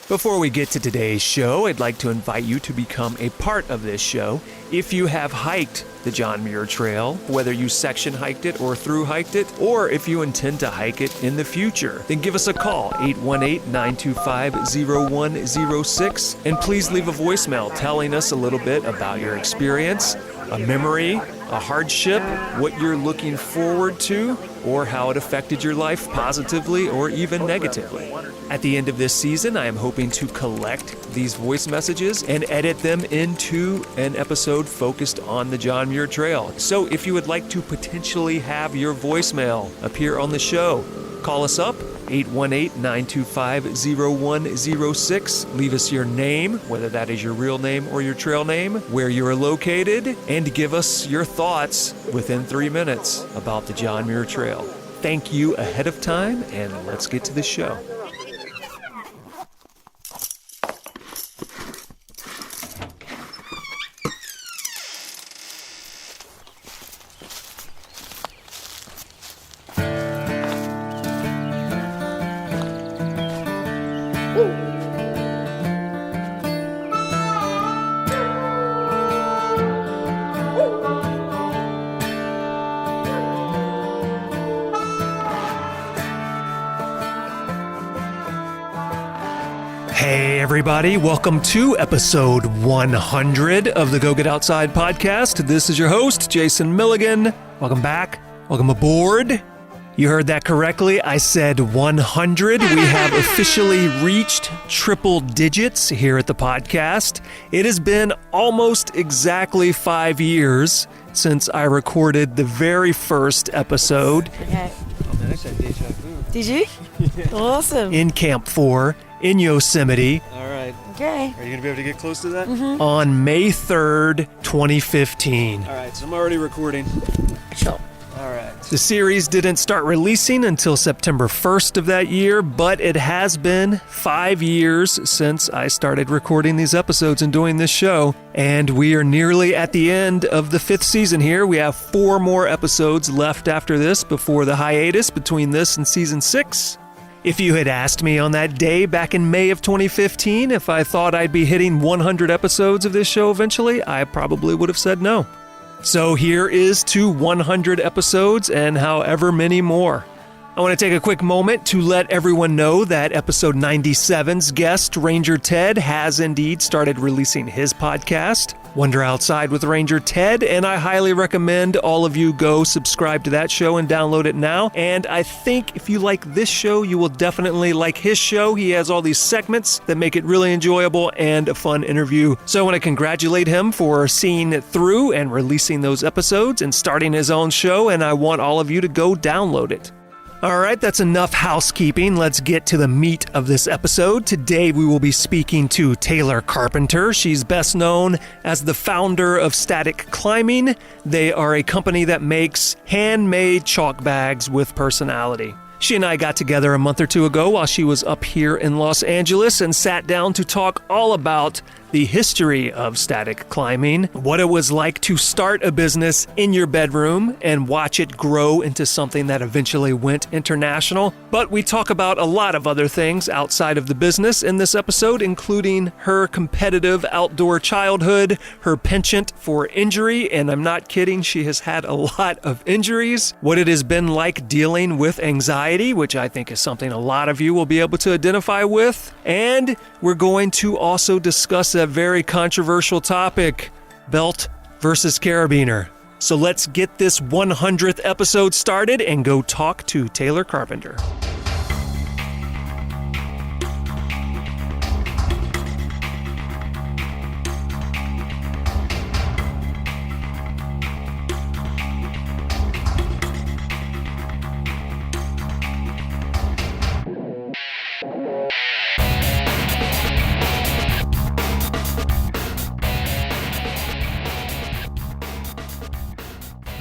Before we get to today's show, I'd like to invite you to become a part of this show. If you have hiked the John Muir Trail, whether you section hiked it or through hiked it, or if you intend to hike it in the future, then give us a call, 818-925-0106, and please leave a voicemail telling us a little bit about your experience, a memory, a hardship, what you're looking forward to, or how it affected your life positively or even negatively. At the end of this season, I am hoping to collect these voice messages and edit them into an episode focused on the John Muir Trail. So if you would like to potentially have your voicemail appear on the show, call us up, 818-925-0106. Leave us your name, whether that is your real name or your trail name, where you are located, and give us your thoughts within 3 minutes about the John Muir Trail. Thank you ahead of time, and let's get to the show. Hey everybody, welcome to episode 100 of the Go Get Outside podcast. This is your host, Jason Milligan. Welcome back. Welcome aboard. You heard that correctly. I said 100. We have officially reached triple digits here at the podcast. It has been almost exactly 5 years since I recorded the very first episode. Okay. Oh man, I said deja vu. Did you? Yeah. Awesome. In Camp 4 in Yosemite. All right. Okay. Are you going to be able to get close to that? Mm-hmm. On May 3rd, 2015. All right, so I'm already recording. Sure. All right. The series didn't start releasing until September 1st of that year, but it has been 5 years since I started recording these episodes and doing this show, and we are nearly at the end of the 5th season here. We have 4 more episodes left after this before the hiatus between this and season 6. If you had asked me on that day back in May of 2015 if I thought I'd be hitting 100 episodes of this show eventually, I probably would have said no. So here is to 100 episodes and however many more. I want to take a quick moment to let everyone know that episode 97's guest, Ranger Ted, has indeed started releasing his podcast, Wander Outside with Ranger Ted, and I highly recommend all of you go subscribe to that show and download it now. And I think if you like this show, you will definitely like his show. He has all these segments that make it really enjoyable and a fun interview. So I want to congratulate him for seeing it through and releasing those episodes and starting his own show, and I want all of you to go download it. All right, that's enough housekeeping. Let's get to the meat of this episode. Today we will be speaking to Taylor Carpenter. She's best known as the founder of Static Climbing. They are a company that makes handmade chalk bags with personality. She and I got together a month or two ago while she was up here in Los Angeles and sat down to talk all about the history of static climbing, what it was like to start a business in your bedroom and watch it grow into something that eventually went international. But we talk about a lot of other things outside of the business in this episode, including her competitive outdoor childhood, her penchant for injury, and I'm not kidding, she has had a lot of injuries, what it has been like dealing with anxiety, which I think is something a lot of you will be able to identify with, and we're going to also discuss a very controversial topic, belt versus carabiner. So let's get this 100th episode started and go talk to Taylor Carpenter.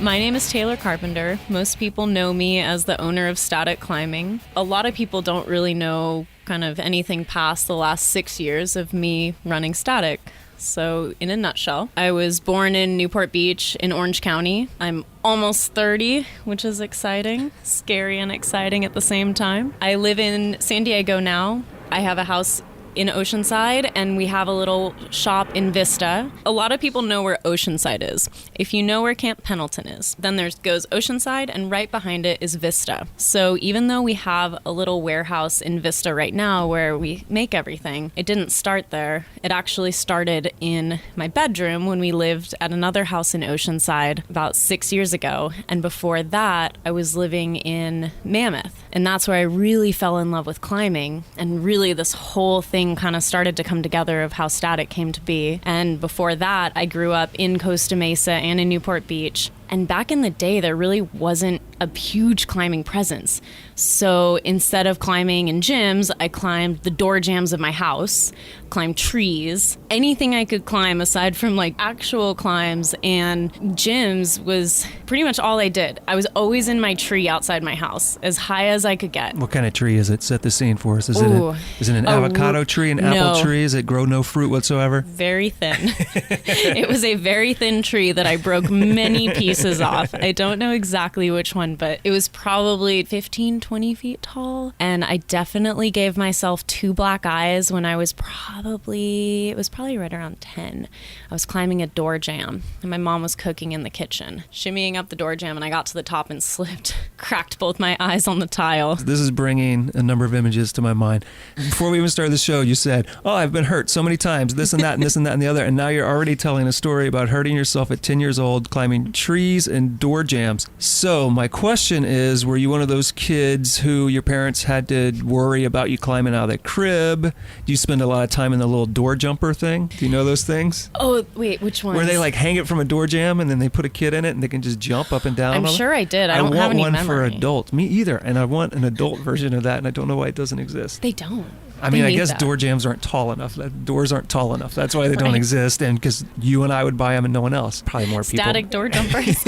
My name is Taylor Carpenter. Most people know me as the owner of Static Climbing. A lot of people don't really know kind of anything past the last 6 years of me running Static. So in a nutshell, I was born in Newport Beach in Orange County. I'm almost 30, which is exciting, scary and exciting at the same time. I live in San Diego now. I have a house in Oceanside, and we have a little shop in Vista. A lot of people know where Oceanside is. If you know where Camp Pendleton is, then there goes Oceanside, and right behind it is Vista. So even though we have a little warehouse in Vista right now where we make everything, it didn't start there. It actually started in my bedroom when we lived at another house in Oceanside about 6 years ago. And before that, I was living in Mammoth. And that's where I really fell in love with climbing. And really this whole thing kind of started to come together of how Static came to be. And before that, I grew up in Costa Mesa and in Newport Beach. And back in the day, there really wasn't a huge climbing presence. So instead of climbing in gyms, I climbed the door jambs of my house, climbed trees. Anything I could climb aside from like actual climbs and gyms was pretty much all I did. I was always in my tree outside my house, as high as I could get. What kind of tree is it? Set the scene for us. Is it an avocado tree, an apple tree? Does it grow no fruit whatsoever? Very thin. It was a very thin tree that I broke many pieces off. I don't know exactly which one, but it was probably 15, 20 feet tall. And I definitely gave myself 2 black eyes when I was probably right around 10. I was climbing a door jamb and my mom was cooking in the kitchen, shimmying up the door jamb, and I got to the top and slipped, cracked both my eyes on the tile. This is bringing a number of images to my mind. Before we even started the show, you said, I've been hurt so many times, this and that and this and that and the other. And now you're already telling a story about hurting yourself at 10 years old, climbing trees and door jambs. So my question is, were you one of those kids who your parents had to worry about you climbing out of the crib? Do you spend a lot of time in the little door jumper thing? Do you know those things? Oh, wait, which one? Where they like hang it from a door jamb and then they put a kid in it and they can just jump up and down. I'm sure I did. I don't have any want one memory. for adult. Me either. And I want an adult version of that, and I don't know why it doesn't exist. They don't. I mean, I guess door jambs aren't tall enough. Doors aren't tall enough. That's why they don't exist. And because you and I would buy them and no one else. Probably more people. Static door jumpers.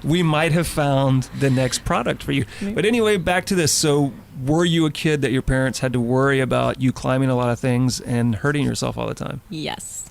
We might have found the next product for you. But anyway, back to this. So were you a kid that your parents had to worry about you climbing a lot of things and hurting yourself all the time? Yes.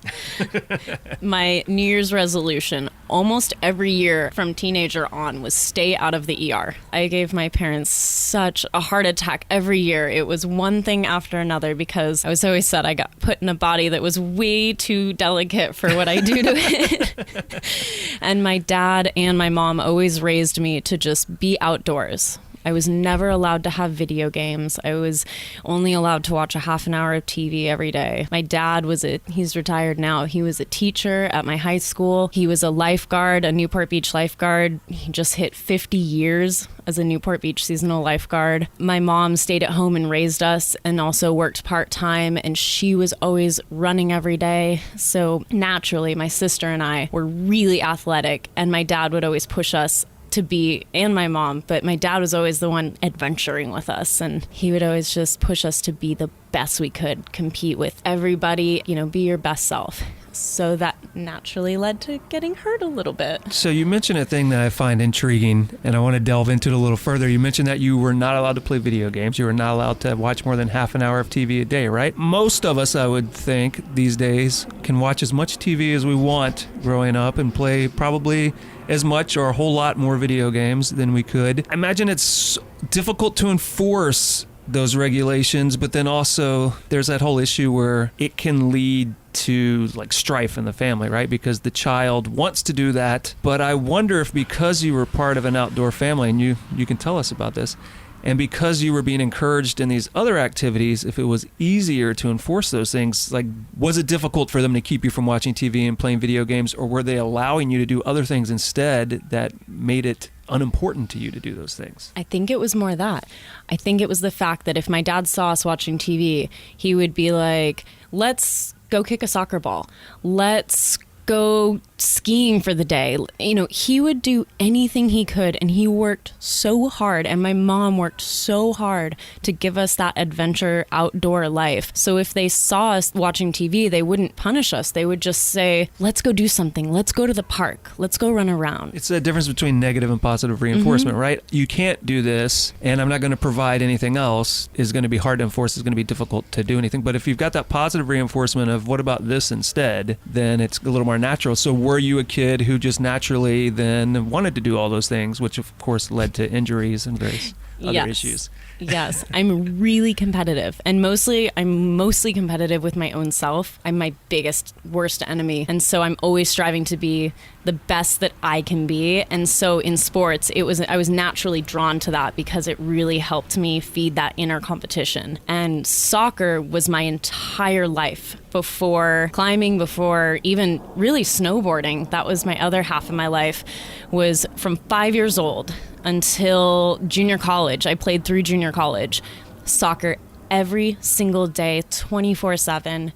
My New Year's resolution almost every year from teenager on was stay out of the ER. I gave my parents such a heart attack every year. It was one thing after another because I was always said I got put in a body that was way too delicate for what I do to it. And my dad and my mom always raised me to just be outdoors. I was never allowed to have video games. I was only allowed to watch a half an hour of TV every day. My dad he's retired now. He was a teacher at my high school. He was a lifeguard, a Newport Beach lifeguard. He just hit 50 years as a Newport Beach seasonal lifeguard. My mom stayed at home and raised us and also worked part-time, and she was always running every day. So naturally, my sister and I were really athletic, and my dad would always push us to be, and my mom, but my dad was always the one adventuring with us, and he would always just push us to be the best we could, compete with everybody, be your best self. So that naturally led to getting hurt a little bit. So you mentioned a thing that I find intriguing, and I want to delve into it a little further. You mentioned that you were not allowed to play video games. You were not allowed to watch more than half an hour of TV a day, right? Most of us, I would think, these days can watch as much TV as we want growing up and play probably as much or a whole lot more video games than we could. I imagine it's difficult to enforce those regulations, but then also there's that whole issue where it can lead to like strife in the family, right? Because the child wants to do that. But I wonder if because you were part of an outdoor family, and you can tell us about this, and because you were being encouraged in these other activities, if it was easier to enforce those things, like was it difficult for them to keep you from watching TV and playing video games, or were they allowing you to do other things instead that made it unimportant to you to do those things? I think it was more that. I think it was the fact that if my dad saw us watching TV, he would be like, let's go kick a soccer ball. Let's go skiing for the day. You know, he would do anything he could, and he worked so hard, and my mom worked so hard to give us that adventure outdoor life. So if they saw us watching TV, they wouldn't punish us. They would just say, let's go do something. Let's go to the park. Let's go run around. It's the difference between negative and positive reinforcement, right? You can't do this, and I'm not going to provide anything else is going to be hard to enforce. It's going to be difficult to do anything. But if you've got that positive reinforcement of what about this instead, then it's a little more natural. So were you a kid who just naturally then wanted to do all those things, which of course led to injuries and various other issues? Yes, I'm really competitive, and I'm mostly competitive with my own self. I'm my biggest, worst enemy, and so I'm always striving to be the best that I can be. And so in sports, I was naturally drawn to that because it really helped me feed that inner competition. And soccer was my entire life before climbing, before even really snowboarding. That was my other half of my life, was from 5 years old until junior college. I played through junior college. Soccer every single day, 24/7.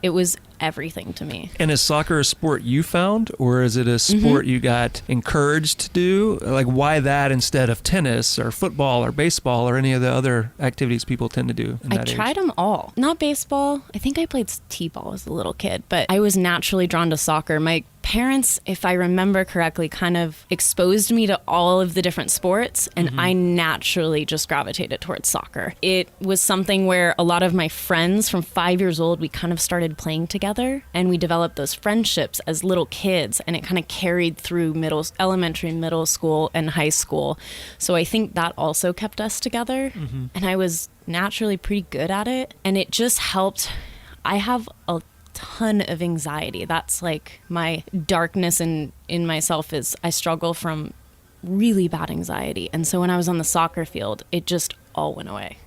It was everything to me. And is soccer a sport you found, or is it a sport you got encouraged to do? Like, why that instead of tennis or football or baseball or any of the other activities people tend to do in that age? I tried them all. Not baseball. I think I played t-ball as a little kid, but I was naturally drawn to soccer. My parents, if I remember correctly, kind of exposed me to all of the different sports, and I naturally just gravitated towards soccer. It was something where a lot of my friends from 5 years old, we kind of started playing together, and we developed those friendships as little kids, and it kind of carried through elementary, middle school, and high school. So I think that also kept us together, and I was naturally pretty good at it, and it just helped. I have a ton of anxiety. That's like my darkness in myself, is I struggle from really bad anxiety. And so when I was on the soccer field, it just all went away.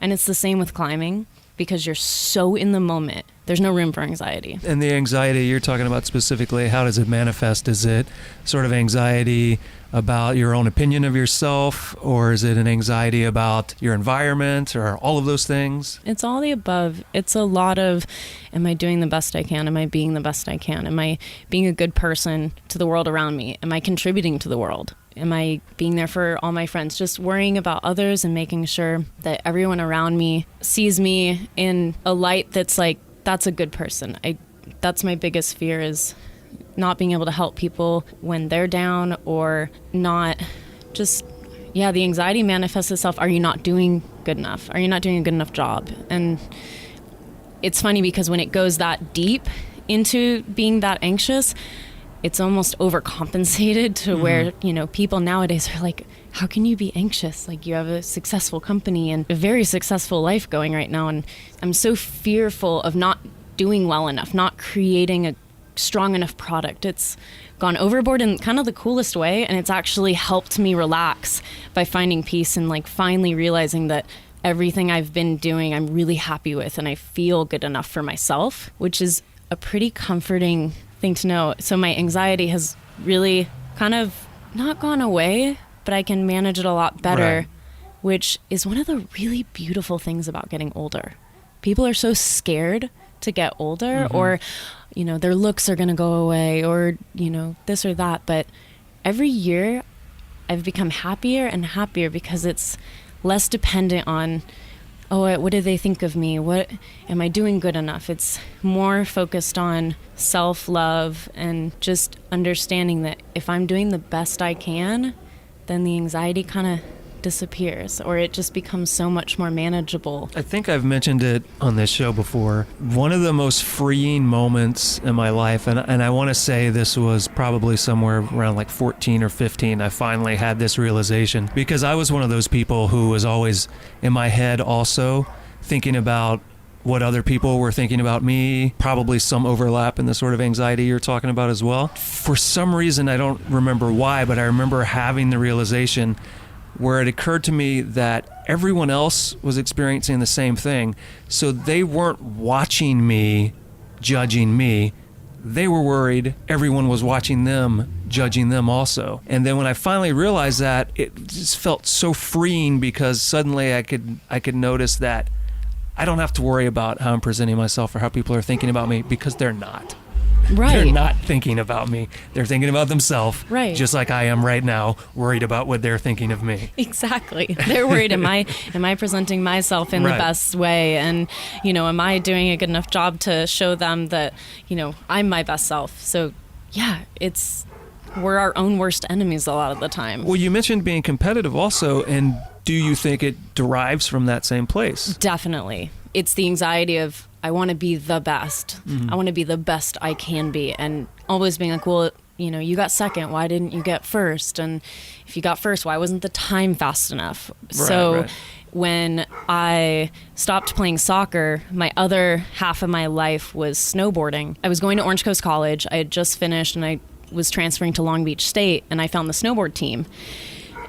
And it's the same with climbing, because you're so in the moment. There's no room for anxiety. And the anxiety you're talking about specifically, how does it manifest? Is it sort of anxiety about your own opinion of yourself, or is it an anxiety about your environment, or all of those things? It's all the above. It's a lot of, am I doing the best I can? Am I being the best I can? Am I being a good person to the world around me? Am I contributing to the world? Am I being there for all my friends? Just worrying about others and making sure that everyone around me sees me in a light that's like, that's a good person. That's my biggest fear, is not being able to help people when they're down, or not just, the anxiety manifests itself. Are you not doing good enough? Are you not doing a good enough job? And it's funny because when it goes that deep into being that anxious, it's almost overcompensated to where, people nowadays are like, how can you be anxious? Like, you have a successful company and a very successful life going right now. And I'm so fearful of not doing well enough, not creating a strong enough product. It's gone overboard in kind of the coolest way. And it's actually helped me relax by finding peace and like finally realizing that everything I've been doing, I'm really happy with, and I feel good enough for myself, which is a pretty comforting thing to know. So my anxiety has really kind of not gone away, but I can manage it a lot better, right, which is one of the really beautiful things about getting older. People are so scared to get older, or, their looks are going to go away, or, this or that. But every year I've become happier and happier because it's less dependent on, what do they think of me? What am I doing good enough? It's more focused on self-love and just understanding that if I'm doing the best I can, then the anxiety kind of disappears, or it just becomes so much more manageable. I think I've mentioned it on this show before. One of the most freeing moments in my life, and I want to say this was probably somewhere around like 14 or 15, I finally had this realization, because I was one of those people who was always in my head also thinking about what other people were thinking about me, probably some overlap in the sort of anxiety you're talking about as well. For some reason, I don't remember why, but I remember having the realization where it occurred to me that everyone else was experiencing the same thing. So they weren't watching me, judging me. They were worried everyone was watching them, judging them also. And then when I finally realized that, it just felt so freeing, because suddenly I could notice that I don't have to worry about how I'm presenting myself or how people are thinking about me, because they're not. Right. They're not thinking about me. They're thinking about themselves. Right. Just like I am right now, worried about what they're thinking of me. Exactly. They're worried, am I presenting myself in the Right. best way? And, am I doing a good enough job to show them that, I'm my best self? So, yeah, we're our own worst enemies a lot of the time. Well, you mentioned being competitive also, and do you think it derives from that same place? Definitely. It's the anxiety of, I want to be the best. I want to be the best I can be. And always being like, well, you got second. Why didn't you get first? And if you got first, why wasn't the time fast enough? Right. When I stopped playing soccer, my other half of my life was snowboarding. I was going to Orange Coast College. I had just finished and I was transferring to Long Beach State, and I found the snowboard team.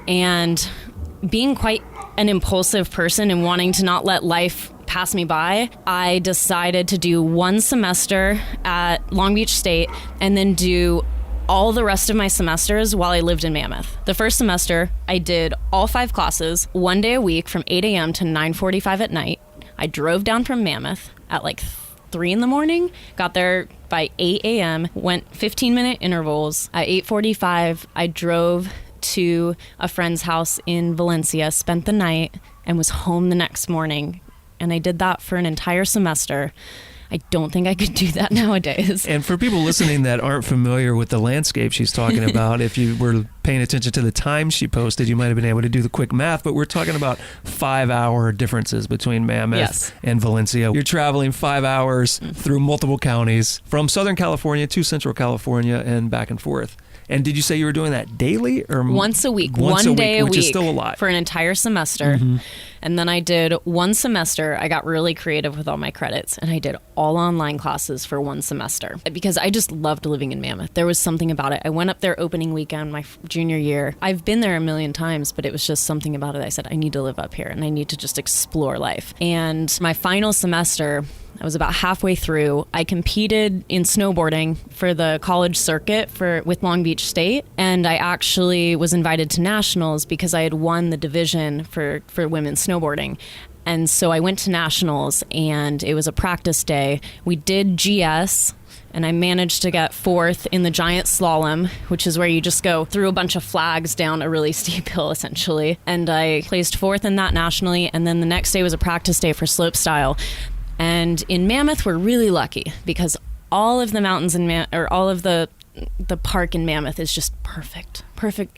And being quite an impulsive person and wanting to not let life pass me by, I decided to do one semester at Long Beach State and then do all the rest of my semesters while I lived in Mammoth. The first semester, I did all 5 classes, 1 day a week from 8 a.m. to 9:45 at night. I drove down from Mammoth at like 3 in the morning, got there by 8 a.m., went 15-minute intervals. At 8:45, I drove to a friend's house in Valencia, spent the night, and was home the next morning. And I did that for an entire semester. I don't think I could do that nowadays. And for people listening that aren't familiar with the landscape she's talking about, if you were paying attention to the time she posted, you might have been able to do the quick math, but we're talking about 5-hour differences between Mammoth and Valencia. You're traveling 5 hours through multiple counties from Southern California to Central California and back and forth. And did you say you were doing that daily or once a week? Once one a day week, a which week is still a lot. For an entire semester. And then I did one semester. I got really creative with all my credits, and I did all online classes for one semester because I just loved living in Mammoth. There was something about it. I went up there opening weekend my junior year. I've been there a million times, but it was just something about it. I said, I need to live up here and I need to just explore life. And my final semester, I was about halfway through. I competed in snowboarding for the college circuit with Long Beach State, and I actually was invited to nationals because I had won the division for women's snowboarding. And so I went to nationals, and it was a practice day. We did GS, and I managed to get 4th in the giant slalom, which is where you just go through a bunch of flags down a really steep hill, essentially. And I placed 4th in that nationally, and then the next day was a practice day for slopestyle. And in Mammoth, we're really lucky because all of the mountains all of the park in Mammoth is just perfect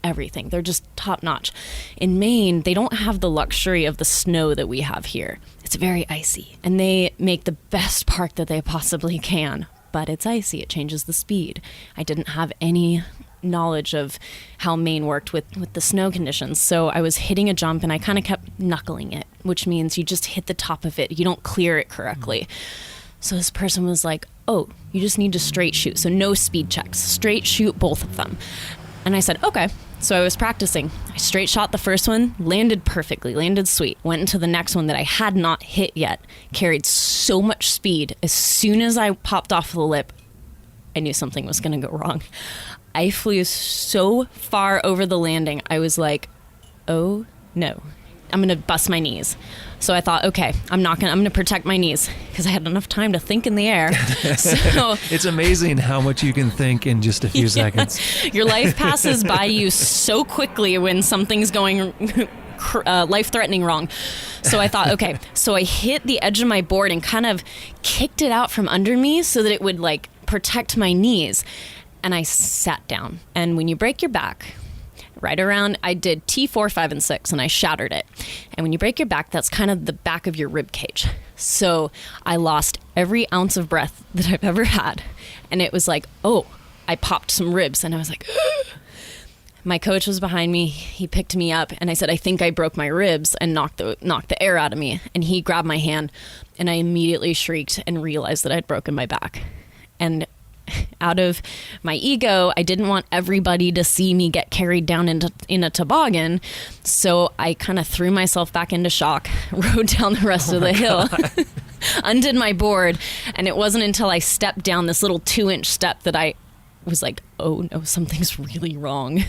everything. They're just top notch. In Maine, they don't have the luxury of the snow that we have here. It's very icy, and they make the best park that they possibly can, but it's icy. It changes the speed. I didn't have any knowledge of how Maine worked with the snow conditions. So I was hitting a jump and I kind of kept knuckling it, which means you just hit the top of it. You don't clear it correctly. So this person was like, oh, you just need to straight shoot. So no speed checks, straight shoot both of them. And I said, okay. So I was practicing. I straight shot the first one, landed perfectly, landed sweet. Went into the next one that I had not hit yet, carried so much speed. As soon as I popped off the lip, I knew something was going to go wrong. I flew so far over the landing, I was like, oh no, I'm going to bust my knees. So I thought, okay, I'm going to protect my knees because I had enough time to think in the air. So it's amazing how much you can think in just a few seconds. Your life passes by you so quickly when something's going life-threatening wrong. So I thought, okay, so I hit the edge of my board and kind of kicked it out from under me so that it would like protect my knees. And I sat down. And when you break your back, right around, I did T4, 5, and 6, and I shattered it. And when you break your back, that's kind of the back of your rib cage. So I lost every ounce of breath that I've ever had. And it was like, oh, I popped some ribs. And I was like, my coach was behind me. He picked me up, and I said, I think I broke my ribs and knocked the air out of me. And he grabbed my hand, and I immediately shrieked and realized that I'd broken my back. And out of my ego, I didn't want everybody to see me get carried down in a toboggan. So I kind of threw myself back into shock, rode down the rest of the hill, undid my board. And it wasn't until I stepped down this little 2-inch step that I was like, oh no, something's really wrong.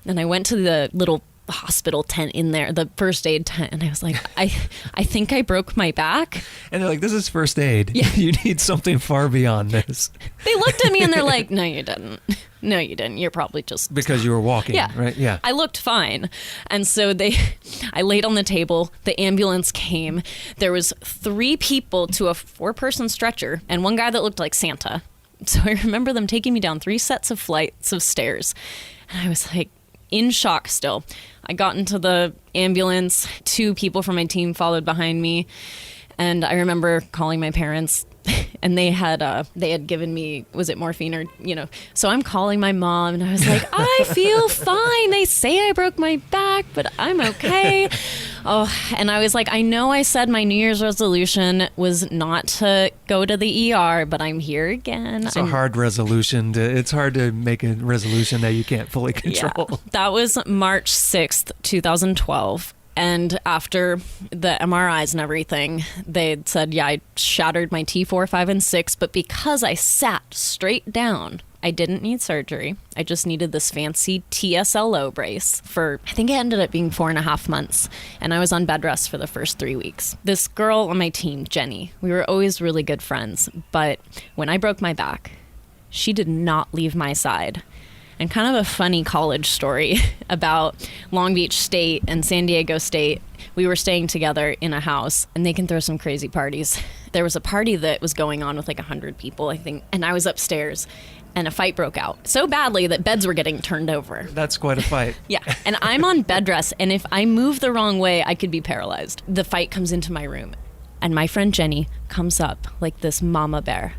Then I went to the little hospital tent in there, the first aid tent, and I was like, I think I broke my back. And they're like, this is first aid. Yeah. You need something far beyond this. They looked at me and they're like, no, you didn't. No, you didn't. You're probably just... Because you were walking, Yeah. right? Yeah. I looked fine. And so I laid on the table. The ambulance came. There was 3 people to a 4-person stretcher and one guy that looked like Santa. So I remember them taking me down 3 sets of flights of stairs. And I was like in shock still. I got into the ambulance. 2 people from my team followed behind me. And I remember calling my parents, and they had given me, was it morphine or, so I'm calling my mom and I was like, I feel fine. They say I broke my back, but I'm okay. Oh, and I was like, I know I said my New Year's resolution was not to go to the ER, but I'm here again. It's a hard resolution. It's hard to make a resolution that you can't fully control. Yeah, that was March 6th, 2012. And after the MRIs and everything, they said, yeah, I shattered my T4, 5, and 6. But because I sat straight down, I didn't need surgery. I just needed this fancy TSLO brace for, I think it ended up being 4.5 months. And I was on bed rest for the first 3 weeks. This girl on my team, Jenny, we were always really good friends. But when I broke my back, she did not leave my side. And kind of a funny college story about Long Beach State and San Diego State. We were staying together in a house, and they can throw some crazy parties. There was a party that was going on with like 100 people, I think, and I was upstairs, and a fight broke out so badly that beds were getting turned over. That's quite a fight. Yeah, and I'm on bed rest, and if I move the wrong way, I could be paralyzed. The fight comes into my room, and my friend Jenny comes up like this mama bear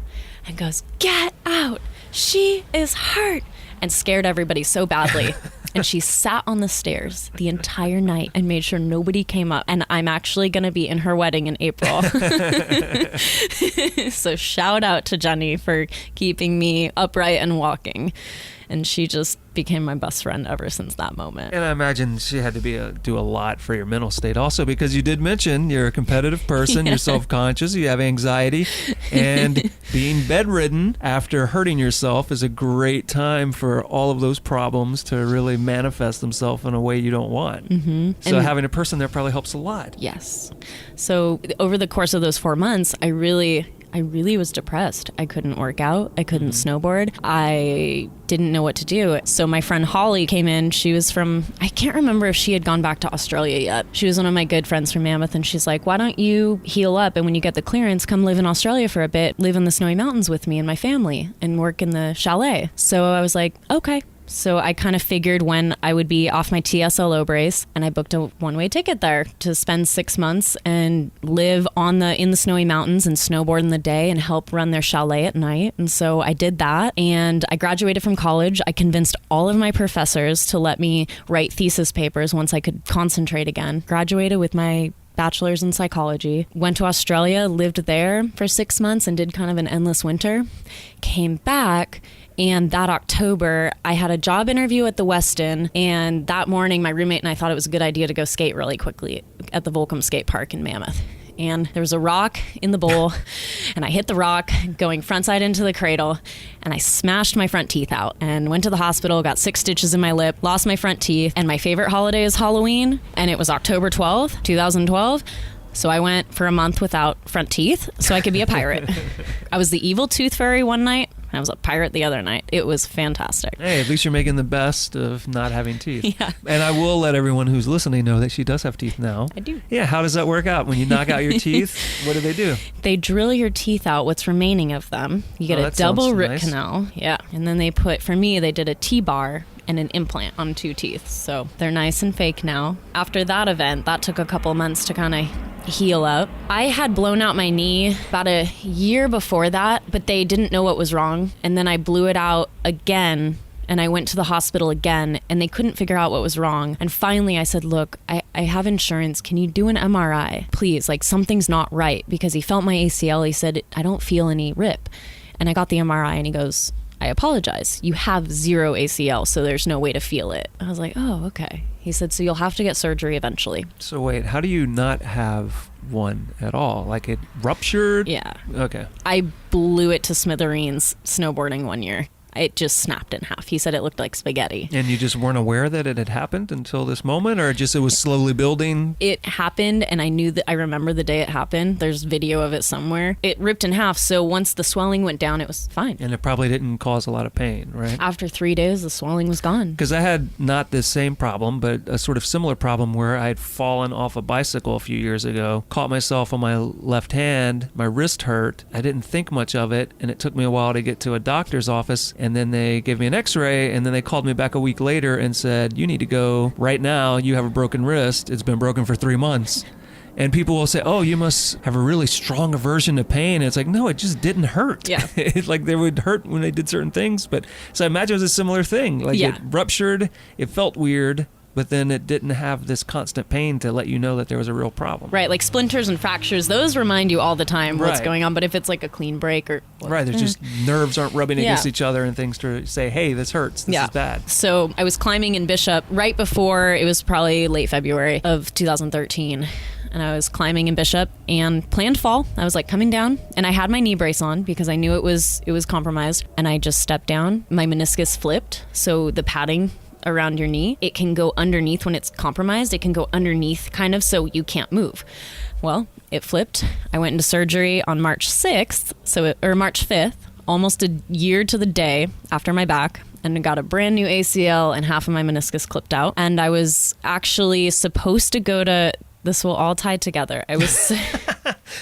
and goes, "Get out! She is hurt!" and scared everybody so badly. And she sat on the stairs the entire night and made sure nobody came up. And I'm actually going to be in her wedding in April. So shout out to Jenny for keeping me upright and walking. And she just became my best friend ever since that moment. And I imagine she had to do a lot for your mental state also, because you did mention you're a competitive person, You're self-conscious, you have anxiety, and being bedridden after hurting yourself is a great time for all of those problems to really manifest themselves in a way you don't want. Mm-hmm. So having a person there probably helps a lot. Yes. So over the course of those 4 months, I really was depressed. I couldn't work out. I couldn't snowboard. I didn't know what to do. So my friend Holly came in. She was from, I can't remember if she had gone back to Australia yet. She was one of my good friends from Mammoth, and she's like, why don't you heal up, and when you get the clearance, come live in Australia for a bit, live in the Snowy Mountains with me and my family, and work in the chalet. So I was like, okay. So I kind of figured when I would be off my TSLO brace, and I booked a one-way ticket there to spend 6 months and live in the Snowy Mountains and snowboard in the day and help run their chalet at night. And so I did that, and I graduated from college. I convinced all of my professors to let me write thesis papers once I could concentrate again. Graduated with my bachelor's in psychology, went to Australia, lived there for 6 months and did kind of an endless winter, came back. And that October, I had a job interview at the Westin, and that morning my roommate and I thought it was a good idea to go skate really quickly at the Volcom Skate Park in Mammoth. And there was a rock in the bowl, and I hit the rock going frontside into the cradle, and I smashed my front teeth out and went to the hospital, got 6 stitches in my lip, lost my front teeth, and my favorite holiday is Halloween, and it was October 12th, 2012. So I went for a month without front teeth so I could be a pirate. I was the evil tooth fairy one night, and I was a pirate the other night. It was fantastic. Hey, at least you're making the best of not having teeth. Yeah. And I will let everyone who's listening know that she does have teeth now. I do. Yeah, how does that work out? When you knock out your teeth, what do they do? They drill your teeth out, what's remaining of them. You get a double root canal. Yeah. And then they did a T-bar and an implant on 2 teeth. So they're nice and fake now. After that event, that took a couple months to kind of heal up. I had blown out my knee about a year before that, but they didn't know what was wrong. And then I blew it out again, and I went to the hospital again, and they couldn't figure out what was wrong. And finally I said, look, I have insurance. Can you do an MRI? Please, like something's not right. Because he felt my ACL. He said, I don't feel any rip. And I got the MRI, and he goes, I apologize. You have 0 ACL, so there's no way to feel it. I was like, oh, okay. He said, so you'll have to get surgery eventually. So wait, how do you not have one at all? Like it ruptured? Yeah. Okay. I blew it to smithereens snowboarding one year. it just snapped in half. He said it looked like spaghetti. And you just weren't aware that it had happened until this moment, or just it was slowly building? It happened, and I remember the day it happened. There's video of it somewhere. It ripped in half, so once the swelling went down, it was fine. And it probably didn't cause a lot of pain, right? After 3 days, the swelling was gone. Because I had not this same problem, but a sort of similar problem where I had fallen off a bicycle a few years ago, caught myself on my left hand, my wrist hurt. I didn't think much of it, and it took me a while to get to a doctor's office, and then they gave me an x-ray, and then they called me back a week later and said, you need to go right now. You have a broken wrist. It's been broken for 3 months. And people will say, oh, you must have a really strong aversion to pain. And it's like, no, it just didn't hurt. Yeah. Like they would hurt when they did certain things. But so I imagine it was a similar thing. Like it ruptured, it felt weird, but then it didn't have this constant pain to let you know that there was a real problem. Right, like splinters and fractures, those remind you all the time what's going on. But if it's like a clean break or... Right, there's just nerves aren't rubbing against each other and things to say, hey, this hurts, this is bad. So I was climbing in Bishop right before, it was probably late February of 2013. And I was climbing in Bishop and planned fall. I was like coming down, and I had my knee brace on because I knew it was compromised. And I just stepped down. My meniscus flipped, so the padding around your knee, it can go underneath when it's compromised. It can go underneath kind of so you can't move. Well, it flipped. I went into surgery on March 6th, or March 5th, almost a year to the day after my back, and I got a brand new ACL and half of my meniscus clipped out. And I was actually supposed to go to... This will all tie together. I was...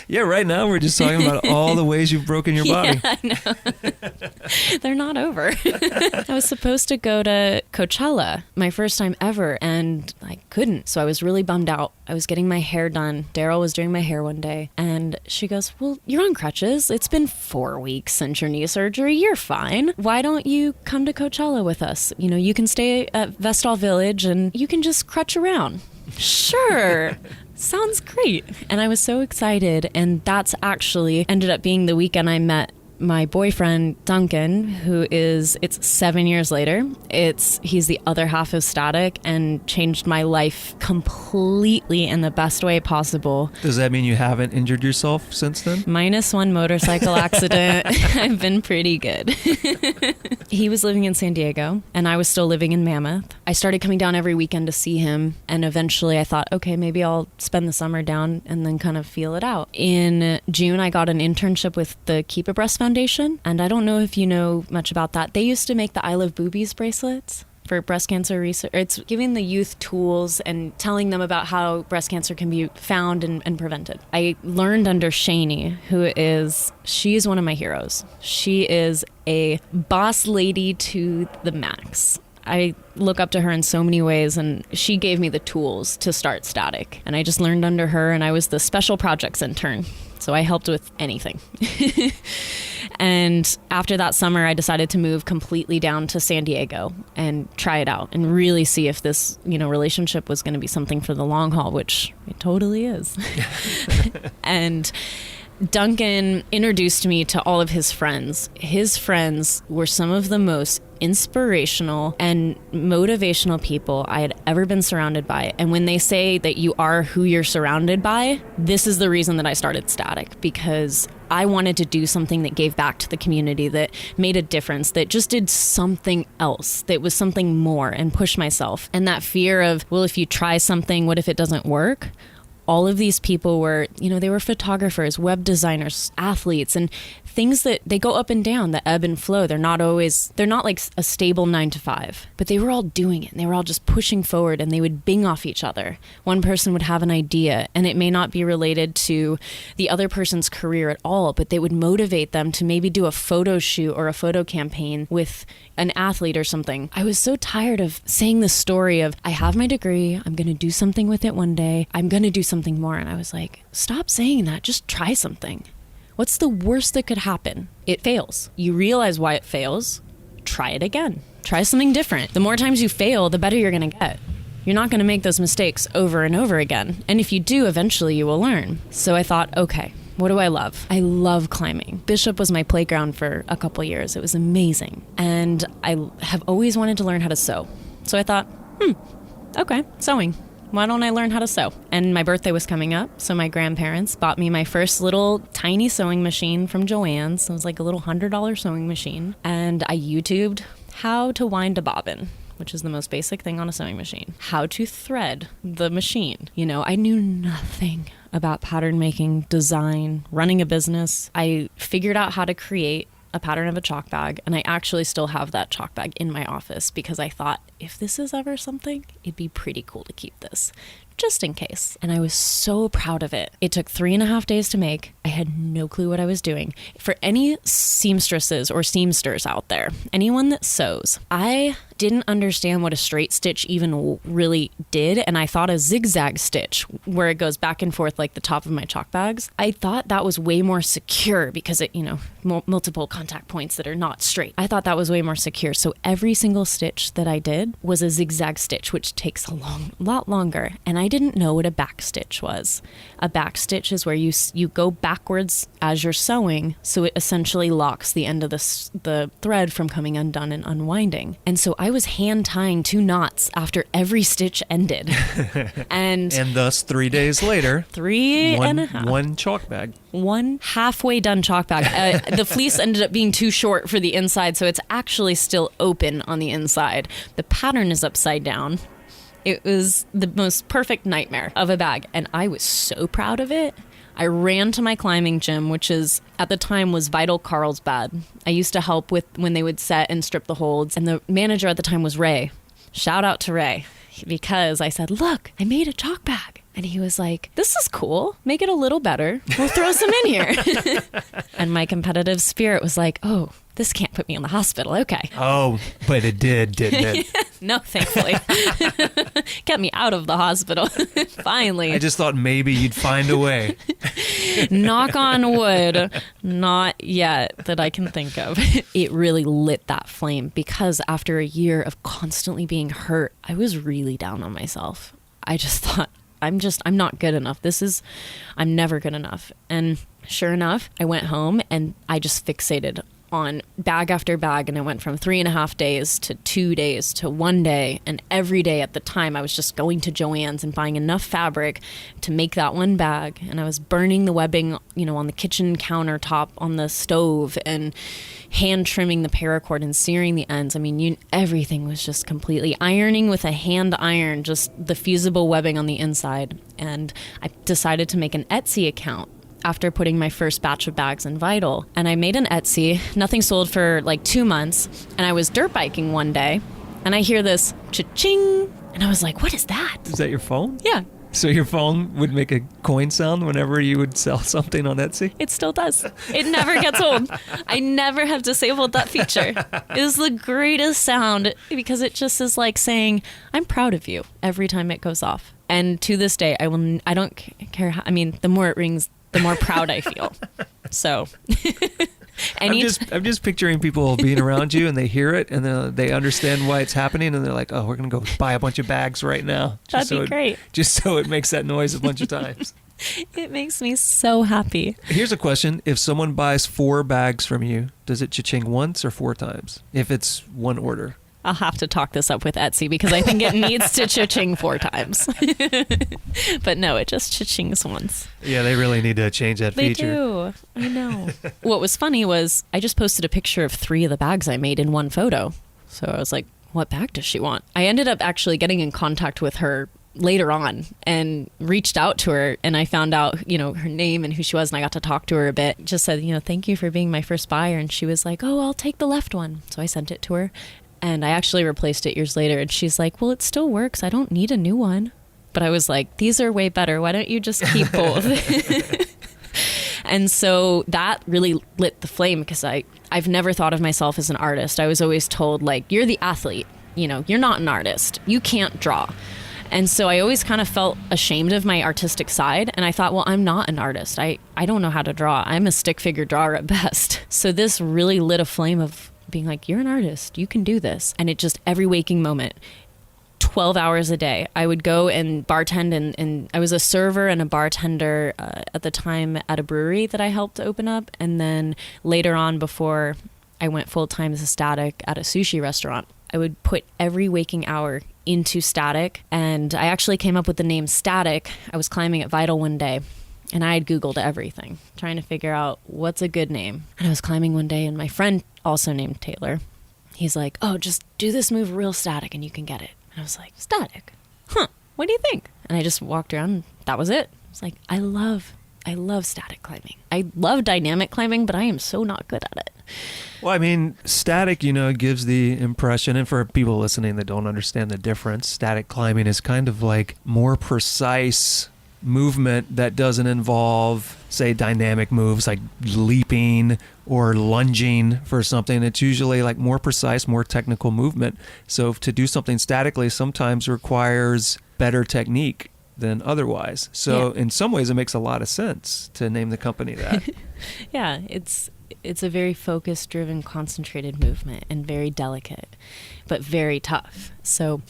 Yeah, right now we're just talking about all the ways you've broken your body. Yeah, I know. They're not over. I was supposed to go to Coachella, my first time ever, and I couldn't. So I was really bummed out. I was getting my hair done. Daryl was doing my hair one day, and she goes, well, you're on crutches. It's been 4 weeks since your knee surgery. You're fine. Why don't you come to Coachella with us? You know, you can stay at Vestal Village, and you can just crutch around. Sure. Sounds great. And I was so excited. And that's actually ended up being the weekend I met my boyfriend, Duncan, it's 7 years later. He's the other half of Static and changed my life completely in the best way possible. Does that mean you haven't injured yourself since then? Minus one motorcycle accident. I've been pretty good. He was living in San Diego and I was still living in Mammoth. I started coming down every weekend to see him, and eventually I thought, okay, maybe I'll spend the summer down and then kind of feel it out. In June, I got an internship with the Keep a Breast Foundation, and I don't know if you know much about that. They used to make the I Love Boobies bracelets for breast cancer research. It's giving the youth tools and telling them about how breast cancer can be found and prevented. I learned under Shani, she's one of my heroes. She is a boss lady to the max. I look up to her in so many ways, and she gave me the tools to start Static. And I just learned under her, and I was the special projects intern. So I helped with anything. And after that summer, I decided to move completely down to San Diego and try it out and really see if this, relationship was going to be something for the long haul, which it totally is. And Duncan introduced me to all of his friends. His friends were some of the most inspirational and motivational people I had ever been surrounded by. And when they say that you are who you're surrounded by, this is the reason that I started Static, because I wanted to do something that gave back to the community, that made a difference, that just did something else, that was something more, and pushed myself. And that fear of, well, if you try something, what if it doesn't work? All of these people were, they were photographers, web designers, athletes, and things that they go up and down, the ebb and flow. They're not like a stable 9 to 5, but they were all doing it, and they were all just pushing forward, and they would bing off each other. One person would have an idea, and it may not be related to the other person's career at all, but they would motivate them to maybe do a photo shoot or a photo campaign with an athlete or something. I was so tired of saying the story of, I have my degree, I'm going to do something with it one day, I'm going to do something more. And I was like, stop saying that, just try something. What's the worst that could happen? It fails. You realize why it fails, try it again. Try something different. The more times you fail, the better you're going to get. You're not going to make those mistakes over and over again. And if you do, eventually you will learn. So I thought, okay, what do I love? I love climbing. Bishop was my playground for a couple years. It was amazing. And I have always wanted to learn how to sew. So I thought, okay, sewing. why don't I learn how to sew? And my birthday was coming up, so my grandparents bought me my first little tiny sewing machine from Joann's. It was like a little $100 sewing machine. And I YouTubed how to wind a bobbin, which is the most basic thing on a sewing machine. How to thread the machine. You know, I knew nothing about pattern making, design, running a business. I figured out how to create a pattern of a chalk bag, and I actually still have that chalk bag in my office because I thought, if this is ever something, it'd be pretty cool to keep this, just in case. And I was so proud of it. It took 3.5 days to make. I had no clue what I was doing. For any seamstresses or seamsters out there, anyone that sews, I didn't understand what a straight stitch even really did, and I thought a zigzag stitch, where it goes back and forth like the top of my chalk bags, I thought that was way more secure because it, you know, multiple contact points that are not straight. I thought that was way more secure. So every single stitch that I did was a zigzag stitch, which takes a lot longer. And I didn't know what a back stitch was. A back stitch is where you go backwards as you're sewing, so it essentially locks the end of the thread from coming undone and unwinding. And so I was hand tying 2 knots after every stitch ended. and thus 3 days later, one chalk bag. One halfway done chalk bag. The fleece ended up being too short for the inside, so it's actually still open on the inside. The pattern is upside down. It was the most perfect nightmare of a bag, and I was so proud of it. I ran to my climbing gym, which is at the time was Vital Carlsbad. I used to help with when they would set and strip the holds, and the manager at the time was Ray. Shout out to Ray, because I said, look, I made a chalk bag. And he was like, this is cool. Make it a little better. We'll throw some in here. And my competitive spirit was like, oh, this can't put me in the hospital. Okay. Oh, but it did, didn't it? No, thankfully. Kept me out of the hospital. Finally. I just thought maybe you'd find a way. Knock on wood. Not yet that I can think of. It really lit that flame because after a year of constantly being hurt, I was really down on myself. I just thought, I'm not good enough. I'm never good enough. And sure enough, I went home and I just fixated on bag after bag, and it went from 3.5 days to 2 days to 1 day. And every day at the time, I was just going to Joann's and buying enough fabric to make that one bag. And I was burning the webbing, you know, on the kitchen countertop on the stove and hand trimming the paracord and searing the ends. I mean, everything was just completely ironing with a hand iron, just the fusible webbing on the inside. And I decided to make an Etsy account after putting my first batch of bags in Vital. And I made an Etsy. Nothing sold for like 2 months. And I was dirt biking one day and I hear this cha-ching. And I was like, what is that? Is that your phone? Yeah. So your phone would make a coin sound whenever you would sell something on Etsy? It still does. It never gets old. I never have disabled that feature. It is the greatest sound because it just is like saying, I'm proud of you every time it goes off. And to this day, I don't care how, I mean, the more it rings, the more proud I feel. So I'm just picturing people being around you and they hear it and they understand why it's happening and they're like, oh, we're going to go buy a bunch of bags right now. That'd be great. Just so it makes that noise a bunch of times. It makes me so happy. Here's a question. If someone buys 4 bags from you, does it cha-ching once or 4 times? If it's one order. I'll have to talk this up with Etsy because I think it needs to cha-ching 4 times. But no, it just cha-chings once. Yeah, they really need to change that feature. They do. I know. What was funny was I just posted a picture of 3 of the bags I made in one photo. So I was like, what bag does she want? I ended up actually getting in contact with her later on and reached out to her, and I found out, you know, her name and who she was, and I got to talk to her a bit. Just said, you know, thank you for being my first buyer. And she was like, oh, I'll take the left one. So I sent it to her. And I actually replaced it years later. And she's like, well, it still works. I don't need a new one. But I was like, these are way better. Why don't you just keep both? And so that really lit the flame because I've never thought of myself as an artist. I was always told, like, you're the athlete. You know, you're not an artist. You can't draw. And so I always kind of felt ashamed of my artistic side. And I thought, well, I'm not an artist. I don't know how to draw. I'm a stick figure drawer at best. So this really lit a flame of being like, you're an artist, you can do this. And it just, every waking moment, 12 hours a day, I would go and bartend, and I was a server and a bartender at the time at a brewery that I helped open up. And then later on, before I went full-time as a static at a sushi restaurant, I would put every waking hour into static. And I actually came up with the name Static. I was climbing at Vital one day, and I had Googled everything, trying to figure out what's a good name. And I was climbing one day, and my friend, also named Taylor, he's like, oh, just do this move real static and you can get it. And I was like, static? Huh, what do you think? And I just walked around, and that was it. I was like, I love static climbing. I love dynamic climbing, but I am so not good at it. Well, I mean, static, gives the impression, and for people listening that don't understand the difference, static climbing is kind of like more precise movement that doesn't involve, say, dynamic moves like leaping or lunging for something. It's usually like more precise, more technical movement. So to do something statically sometimes requires better technique than otherwise. So in some ways it makes a lot of sense to name the company that. Yeah, it's a very focused, driven, concentrated movement, and very delicate, but very tough. So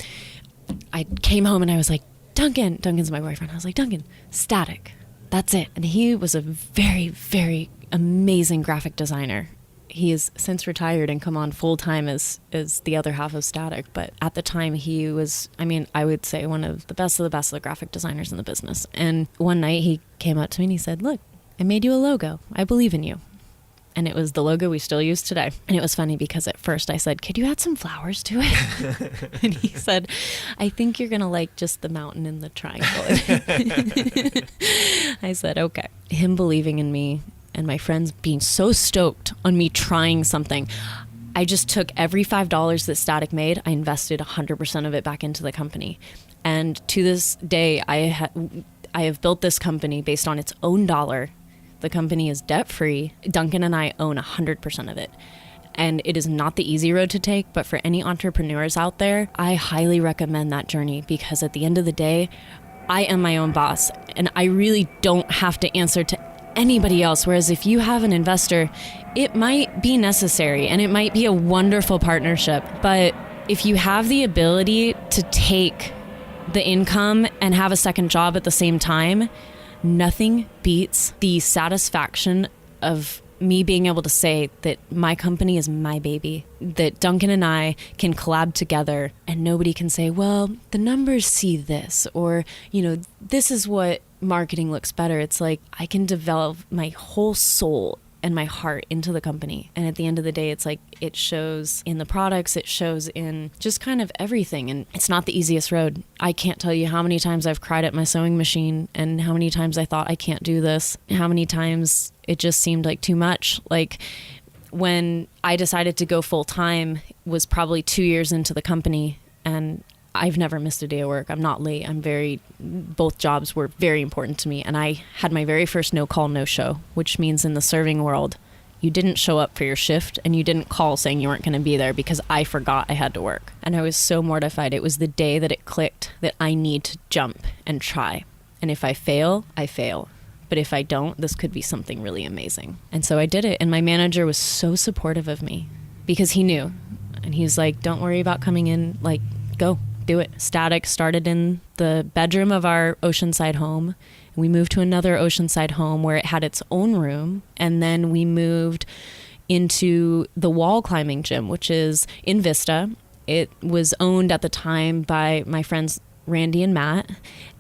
I came home and I was like, Duncan's my boyfriend. I was like, Duncan, static. That's it. And he was a very, very amazing graphic designer. He has since retired and come on full time as the other half of Static. But at the time, he was, I would say one of the best of the graphic designers in the business. And one night he came up to me and he said, look, I made you a logo. I believe in you. And it was the logo we still use today. And it was funny because at first I said, could you add some flowers to it? And he said, I think you're going to like just the mountain and the triangle. I said, okay. Him believing in me and my friends being so stoked on me trying something. I just took every $5 that Static made. I invested 100% of it back into the company. And to this day, I have built this company based on its own dollar. The company is debt-free. Duncan and I own 100% of it. And it is not the easy road to take, but for any entrepreneurs out there, I highly recommend that journey because at the end of the day, I am my own boss and I really don't have to answer to anybody else. Whereas if you have an investor, it might be necessary and it might be a wonderful partnership. But if you have the ability to take the income and have a second job at the same time, nothing beats the satisfaction of me being able to say that my company is my baby, that Duncan and I can collab together and nobody can say, well, the numbers see this, or, this is what marketing looks better. It's like I can develop my whole soul and my heart into the company. And at the end of the day, it's like it shows in the products, it shows in just kind of everything. And it's not the easiest road. I can't tell you how many times I've cried at my sewing machine and how many times I thought I can't do this, how many times it just seemed like too much. Like when I decided to go full time was probably 2 years into the company, and I've never missed a day of work. I'm not late. Both jobs were very important to me. And I had my very first no call, no show, which means in the serving world, you didn't show up for your shift and you didn't call saying you weren't going to be there because I forgot I had to work. And I was so mortified. It was the day that it clicked that I need to jump and try. And if I fail, I fail. But if I don't, this could be something really amazing. And so I did it. And my manager was so supportive of me because he knew. And he's like, don't worry about coming in, like, go. Do it. Static started in the bedroom of our Oceanside home. We moved to another Oceanside home where it had its own room. And then we moved into the wall climbing gym, which is in Vista. It was owned at the time by my friends Randy and Matt,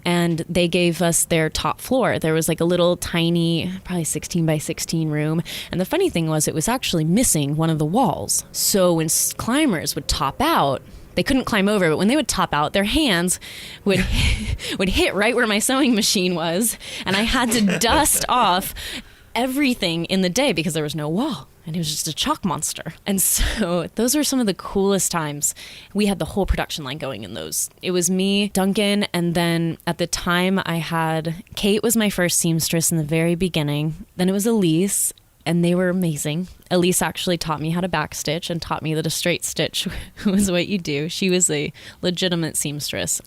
and they gave us their top floor. There was like a little tiny, probably 16 by 16 room. And the funny thing was it was actually missing one of the walls. So when climbers would top out, they couldn't climb over, but when they would top out, their hands would hit right where my sewing machine was, and I had to dust off everything in the day because there was no wall, and it was just a chalk monster. And so those were some of the coolest times. We had the whole production line going in those. It was me, Duncan, and then at the time I had Kate was my first seamstress in the very beginning. Then it was Elise, and they were amazing. Elise actually taught me how to backstitch and taught me that a straight stitch was what you do. She was a legitimate seamstress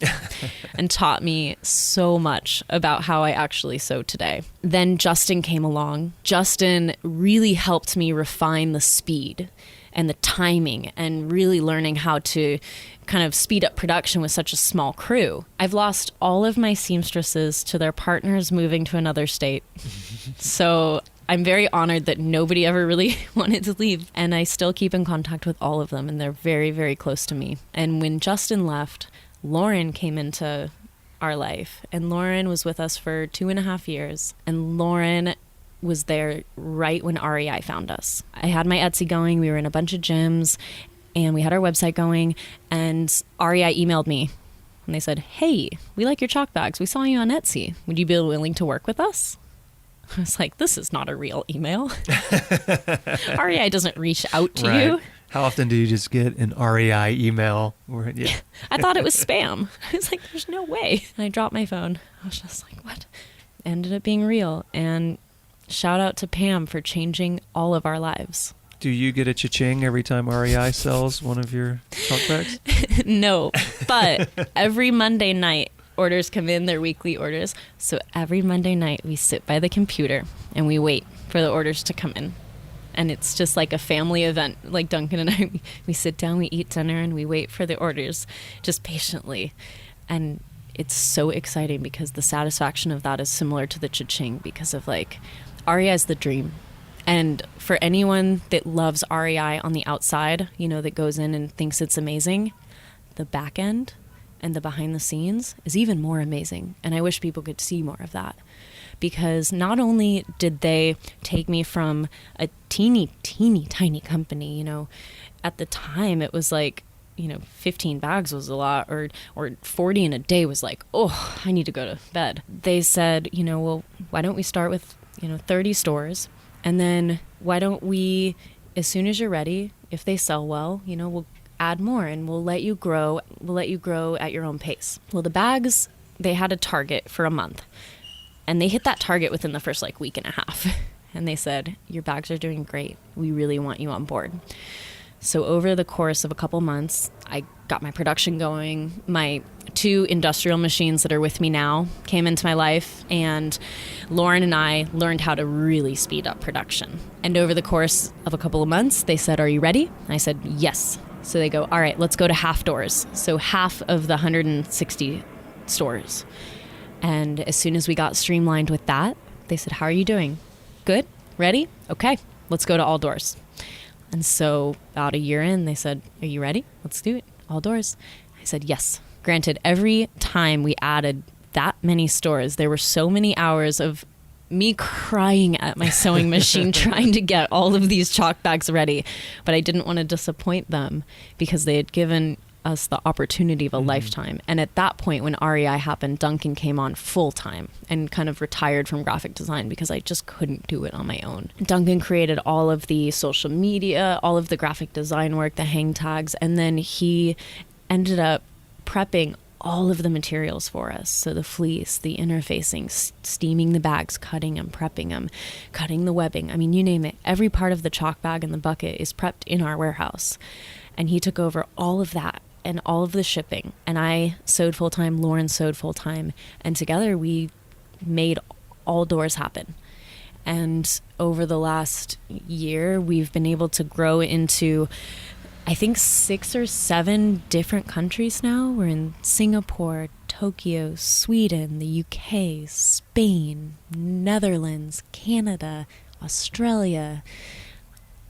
and taught me so much about how I actually sew today. Then Justin came along. Justin really helped me refine the speed and the timing and really learning how to kind of speed up production with such a small crew. I've lost all of my seamstresses to their partners moving to another state. So I'm very honored that nobody ever really wanted to leave. And I still keep in contact with all of them, and they're very, very close to me. And when Justin left, Lauren came into our life, and Lauren was with us for 2.5 years. And Lauren was there right when REI found us. I had my Etsy going. We were in a bunch of gyms, and we had our website going, and REI emailed me. And they said, hey, we like your chalk bags. We saw you on Etsy. Would you be willing to work with us? I was like, this is not a real email. REI doesn't reach out to you. How often do you just get an REI email? Yeah. I thought it was spam. I was like, there's no way. And I dropped my phone. I was just like, what? Ended up being real. And shout out to Pam for changing all of our lives. Do you get a cha-ching every time REI sells one of your chalk bags? No, but every Monday night, orders come in, their weekly orders. So every Monday night, we sit by the computer and we wait for the orders to come in. And it's just like a family event. Like Duncan and I, we sit down, we eat dinner, and we wait for the orders just patiently. And it's so exciting because the satisfaction of that is similar to the cha-ching, because of like, REI is the dream. And for anyone that loves REI on the outside, you know, that goes in and thinks it's amazing, the back end and the behind the scenes is even more amazing. And I wish people could see more of that, because not only did they take me from a teeny tiny company, you know, at the time it was like, you know, 15 bags was a lot, or 40 in a day was like, oh, I need to go to bed. They said, you know, well, why don't we start with, you know, 30 stores? And then why don't we, as soon as you're ready, if they sell well, you know, we'll add more and we'll let you grow. We'll let you grow at your own pace. Well, the bags, they had a target for a month, and they hit that target within the first like week and a half. And they said, your bags are doing great. We really want you on board. So over the course of a couple months, I got my production going. My 2 industrial machines that are with me now came into my life, and Lauren and I learned how to really speed up production. And over the course of a couple of months, they said, are you ready? I said, yes. So they go, all right, let's go to half doors. So half of the 160 stores. And as soon as we got streamlined with that, they said, how are you doing? Good? Ready? Okay, let's go to all doors. And so about a year in, they said, are you ready? Let's do it. All doors. I said, yes. Granted, every time we added that many stores, there were so many hours of me crying at my sewing machine trying to get all of these chalk bags ready. But I didn't want to disappoint them, because they had given us the opportunity of a lifetime. And at that point, when REI happened, Duncan came on full time and kind of retired from graphic design because I just couldn't do it on my own. Duncan created all of the social media, all of the graphic design work, the hang tags, and then he ended up prepping all of the materials for us. So the fleece, the interfacing, steaming the bags, cutting them, prepping them, cutting the webbing. I mean, you name it. Every part of the chalk bag and the bucket is prepped in our warehouse. And he took over all of that and all of the shipping. And I sewed full-time, Lauren sewed full-time. And together we made all doors happen. And over the last year, we've been able to grow into, I think, 6 or 7 different countries now. We're in Singapore, Tokyo, Sweden, the UK, Spain, Netherlands, Canada, Australia.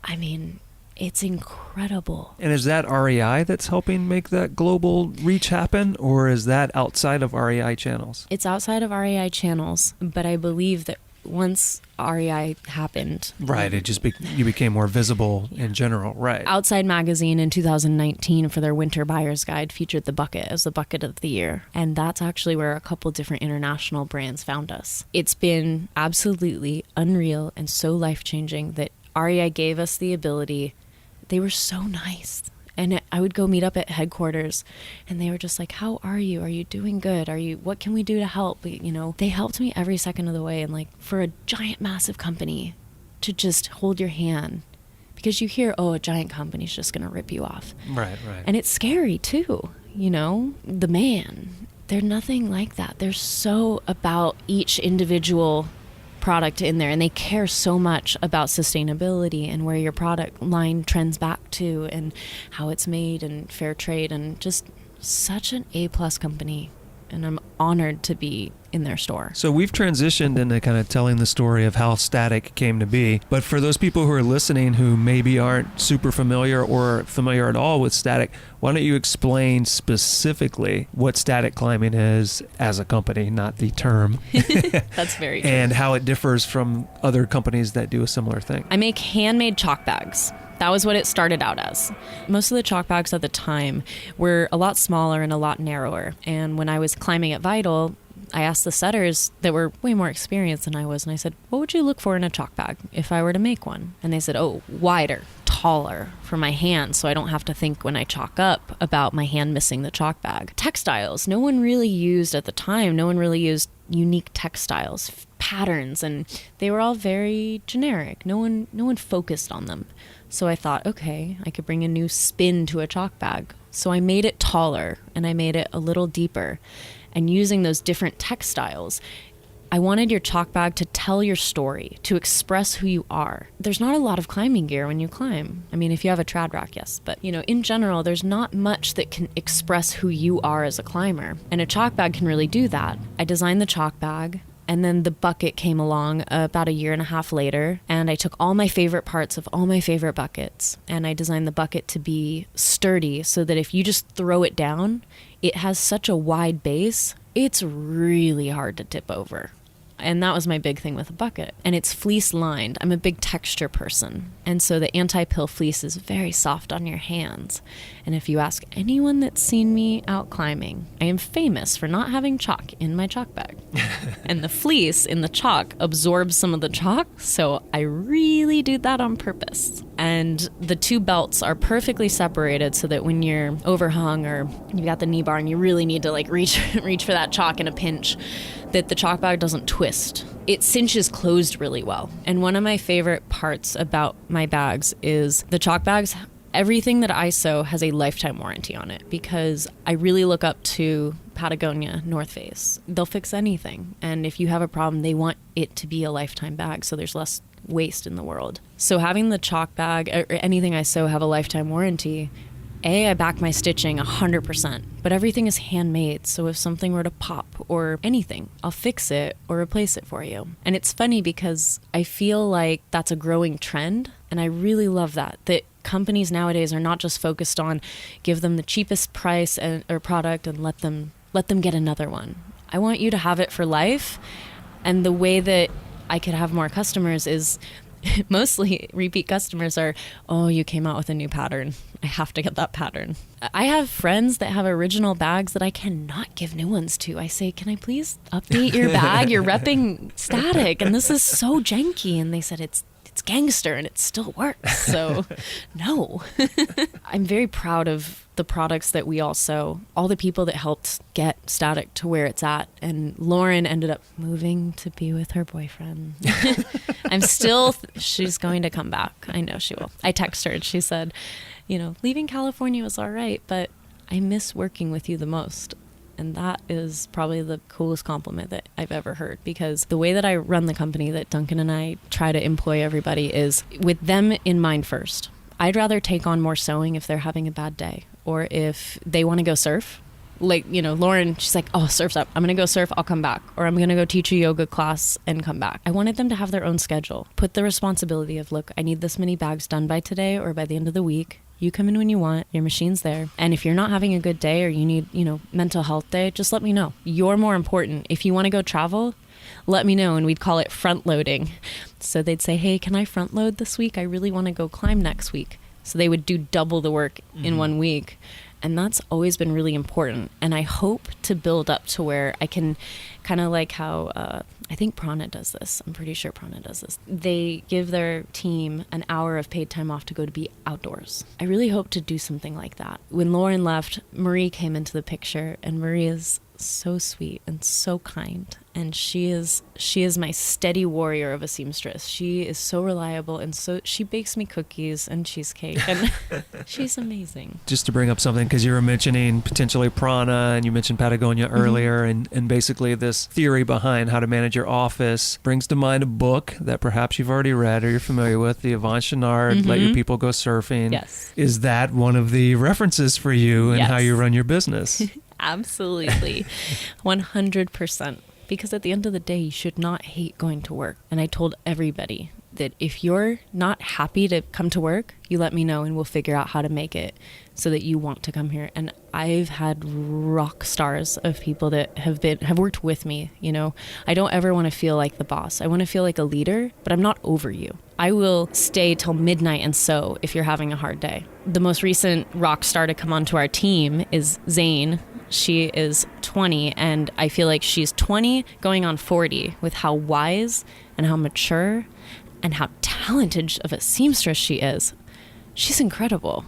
I mean, it's incredible. And is that REI that's helping make that global reach happen, or is that outside of REI channels? It's outside of REI channels, but I believe that once REI happened, right, it just you became more visible in general, right? Outside Magazine in 2019 for their winter buyer's guide featured the bucket as the bucket of the year, and that's actually where a couple different international brands found us. It's been absolutely unreal and so life-changing that REI gave us the ability. They were so nice. And I would go meet up at headquarters and they were just like, how are you? Are you doing good? What can we do to help? You know, they helped me every second of the way. And like, for a giant, massive company to just hold your hand, because you hear, oh, a giant company's just going to rip you off. Right, right. And it's scary too, you know, the man, they're nothing like that. They're so about each individual product in there, and they care so much about sustainability and where your product line trends back to and how it's made and fair trade, and just such an A+ company. and I'm honored to be in their store. So we've transitioned into kind of telling the story of how Static came to be. But for those people who are listening who maybe aren't super familiar or familiar at all with Static, why don't you explain specifically what Static Climbing is as a company, not the term. That's very true. And how it differs from other companies that do a similar thing. I make handmade chalk bags. That was what it started out as. Most of the chalk bags at the time were a lot smaller and a lot narrower. And when I was climbing at Vital, I asked the setters that were way more experienced than I was, and I said, what would you look for in a chalk bag if I were to make one? And they said, oh, wider, taller for my hand, so I don't have to think when I chalk up about my hand missing the chalk bag. Textiles, no one really used at the time, no one really used unique textiles, patterns, and they were all very generic. No one focused on them. So I thought, okay, I could bring a new spin to a chalk bag. So I made it taller and I made it a little deeper. And using those different textiles, I wanted your chalk bag to tell your story, to express who you are. There's not a lot of climbing gear when you climb. I mean, if you have a trad rack, yes. But, in general, there's not much that can express who you are as a climber. And a chalk bag can really do that. I designed the chalk bag. And then the bucket came along about a year and a half later, and I took all my favorite parts of all my favorite buckets, and I designed the bucket to be sturdy so that if you just throw it down, it has such a wide base, it's really hard to tip over. And that was my big thing with a bucket. And it's fleece lined. I'm a big texture person. And so the anti-pill fleece is very soft on your hands. And if you ask anyone that's seen me out climbing, I am famous for not having chalk in my chalk bag. And the fleece in the chalk absorbs some of the chalk. So I really do that on purpose. And the two belts are perfectly separated so that when you're overhung or you got the knee bar and you really need to reach for that chalk in a pinch, that the chalk bag doesn't twist. It cinches closed really well. And one of my favorite parts about my bags is the chalk bags. Everything that I sew has a lifetime warranty on it because I really look up to Patagonia, North Face. They'll fix anything. And if you have a problem, they want it to be a lifetime bag so there's less waste in the world. So having the chalk bag or anything I sew have a lifetime warranty, I back my stitching 100%, but everything is handmade. So if something were to pop or anything, I'll fix it or replace it for you. And it's funny because I feel like that's a growing trend. And I really love that companies nowadays are not just focused on give them the cheapest price or product and let them get another one. I want you to have it for life. And the way that I could have more customers is mostly repeat customers are, oh, you came out with a new pattern. I have to get that pattern. I have friends that have original bags that I cannot give new ones to. I say, can I please update your bag? You're repping Static and this is so janky. And they said, it's gangster and it still works. So no. I'm very proud of the products that we all sew, all the people that helped get Static to where it's at. And Lauren ended up moving to be with her boyfriend. She's going to come back. I know she will. I texted her and she said, leaving California was all right, but I miss working with you the most. And that is probably the coolest compliment that I've ever heard, because the way that I run the company, that Duncan and I try to employ everybody, is with them in mind first. I'd rather take on more sewing if they're having a bad day or if they want to go surf. Lauren, she's like, oh, surf's up. I'm going to go surf. I'll come back. Or I'm going to go teach a yoga class and come back. I wanted them to have their own schedule. Put the responsibility of, look, I need this many bags done by today or by the end of the week. You come in when you want, your machine's there. And if you're not having a good day or you need, mental health day, just let me know. You're more important. If you want to go travel, let me know. And we'd call it front loading. So they'd say, hey, can I front load this week? I really want to go climb next week. So they would do double the work in 1 week. And that's always been really important. And I hope to build up to where I can kind of like how I think Prana does this. I'm pretty sure Prana does this. They give their team an hour of paid time off to go to be outdoors. I really hope to do something like that. When Lauren left, Marie came into the picture, and Marie is so sweet and so kind. And she is my steady warrior of a seamstress. She is so reliable, and so she bakes me cookies and cheesecake, and she's amazing. Just to bring up something, because you were mentioning potentially Prana and you mentioned Patagonia earlier, and basically this theory behind how to manage your office brings to mind a book that perhaps you've already read or you're familiar with, the Yvon Chouinard, Let Your People Go Surfing. Yes. Is that one of the references for you and Yes. how you run your business? Absolutely. 100%. Because at the end of the day, you should not hate going to work. And I told everybody that if you're not happy to come to work, you let me know and we'll figure out how to make it so that you want to come here. And I've had rock stars of people that have worked with me. You know, I don't ever want to feel like the boss. I want to feel like a leader, but I'm not over you. I will stay till midnight and sew if you're having a hard day. The most recent rock star to come onto our team is Zane. She is 20, and I feel like she's 20 going on 40 with how wise and how mature and how talented of a seamstress she is. She's incredible,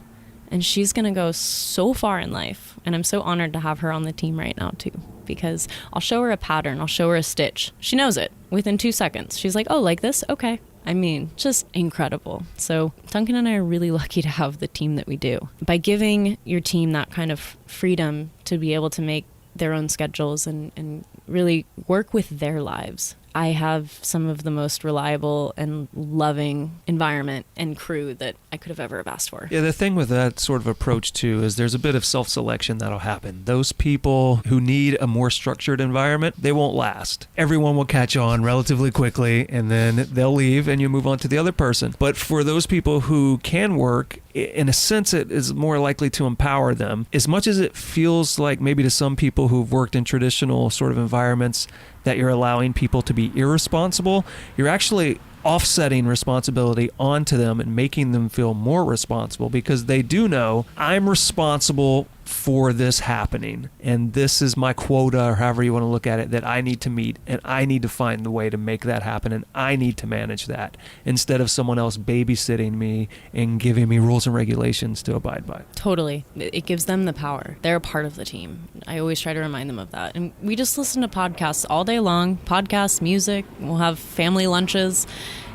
and she's going to go so far in life, and I'm so honored to have her on the team right now, too, because I'll show her a pattern, I'll show her a stitch. She knows it within 2 seconds. She's like, oh, like this? Okay. I mean, just incredible. So Duncan and I are really lucky to have the team that we do. By giving your team that kind of freedom to be able to make their own schedules and really work with their lives, I have some of the most reliable and loving environment and crew that I could have ever have asked for. Yeah, the thing with that sort of approach too is there's a bit of self-selection that'll happen. Those people who need a more structured environment, they won't last. Everyone will catch on relatively quickly and then they'll leave and you move on to the other person. But for those people who can work, in a sense, it is more likely to empower them. As much as it feels like maybe to some people who've worked in traditional sort of environments that you're allowing people to be irresponsible, you're actually offsetting responsibility onto them and making them feel more responsible because they do know I'm responsible for this happening and this is my quota, or however you want to look at it, that I need to meet, and I need to find the way to make that happen, and I need to manage that instead of someone else babysitting me and giving me rules and regulations to abide by. Totally. It gives them the power. They're a part of the team. I always try to remind them of that. And we just listen to podcasts all day long, podcasts, music, we'll have family lunches,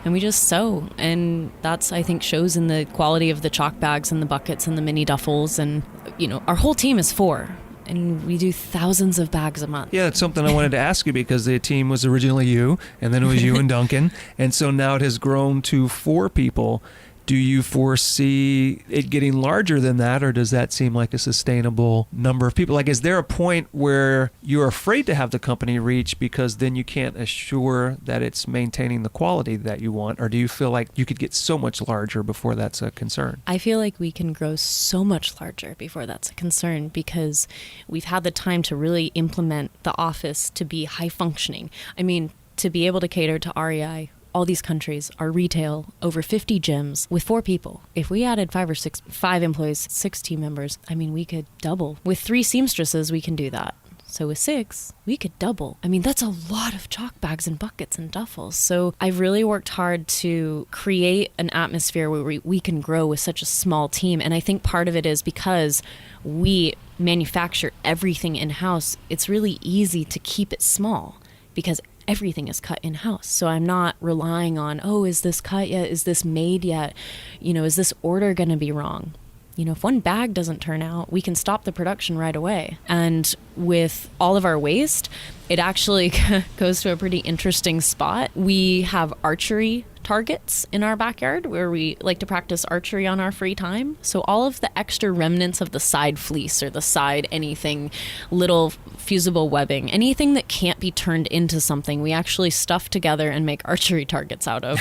and we just sew. And that's, I think, shows in the quality of the chalk bags and the buckets and the mini duffels. And, you know, our whole team is 4. And we do thousands of bags a month. Yeah, it's something I wanted to ask you because the team was originally you, and then it was you and Duncan. And so now it has grown to 4 people. Do you foresee it getting larger than that, or does that seem like a sustainable number of people? Like, is there a point where you're afraid to have the company reach because then you can't assure that it's maintaining the quality that you want, or do you feel like you could get so much larger before that's a concern? I feel like we can grow so much larger before that's a concern because we've had the time to really implement the office to be high functioning. I mean, to be able to cater to REI, all these countries, our retail, over 50 gyms with 4 people. If we added 5 employees, 6 team members, I mean, we could double. With 3 seamstresses, we can do that. So with 6, we could double. I mean, that's a lot of chalk bags and buckets and duffels. So I've really worked hard to create an atmosphere where we can grow with such a small team. And I think part of it is because we manufacture everything in-house, it's really easy to keep it small because everything is cut in-house. So I'm not relying on, oh, is this cut yet? Is this made yet? You know, is this order going to be wrong? You know, if one bag doesn't turn out, we can stop the production right away. And with all of our waste, it actually goes to a pretty interesting spot. We have archery targets in our backyard where we like to practice archery on our free time. So all of the extra remnants of the side fleece or the side anything, little fusible webbing, anything that can't be turned into something, we actually stuff together and make archery targets out of.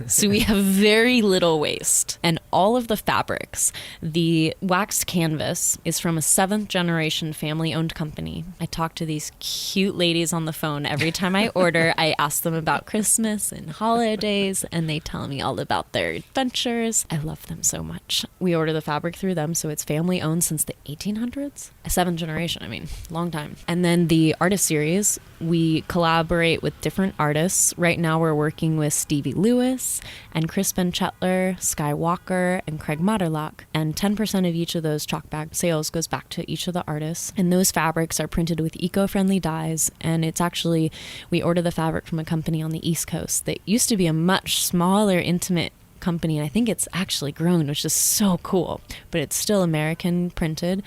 So we have very little waste. And all of the fabrics, the waxed canvas is from a 7th generation family owned company. I talk to these cute ladies on the phone every time I order. I ask them about Christmas and holidays, and they tell me all about their adventures. I love them so much. We order the fabric through them, so it's family owned since the 1800s. A 7th generation, I mean, long time. And then the artist series, we collaborate with different artists. Right now we're working with Stevie Lewis and Crispin Chetler, Sky Walker, and Craig Matterlock. And 10% of each of those chalk bag sales goes back to each of the artists. And those fabrics are printed with eco-friendly dyes. And it's actually, we order the fabric from a company on the East Coast that used to be a much smaller, intimate company. And I think it's actually grown, which is so cool. But it's still American printed,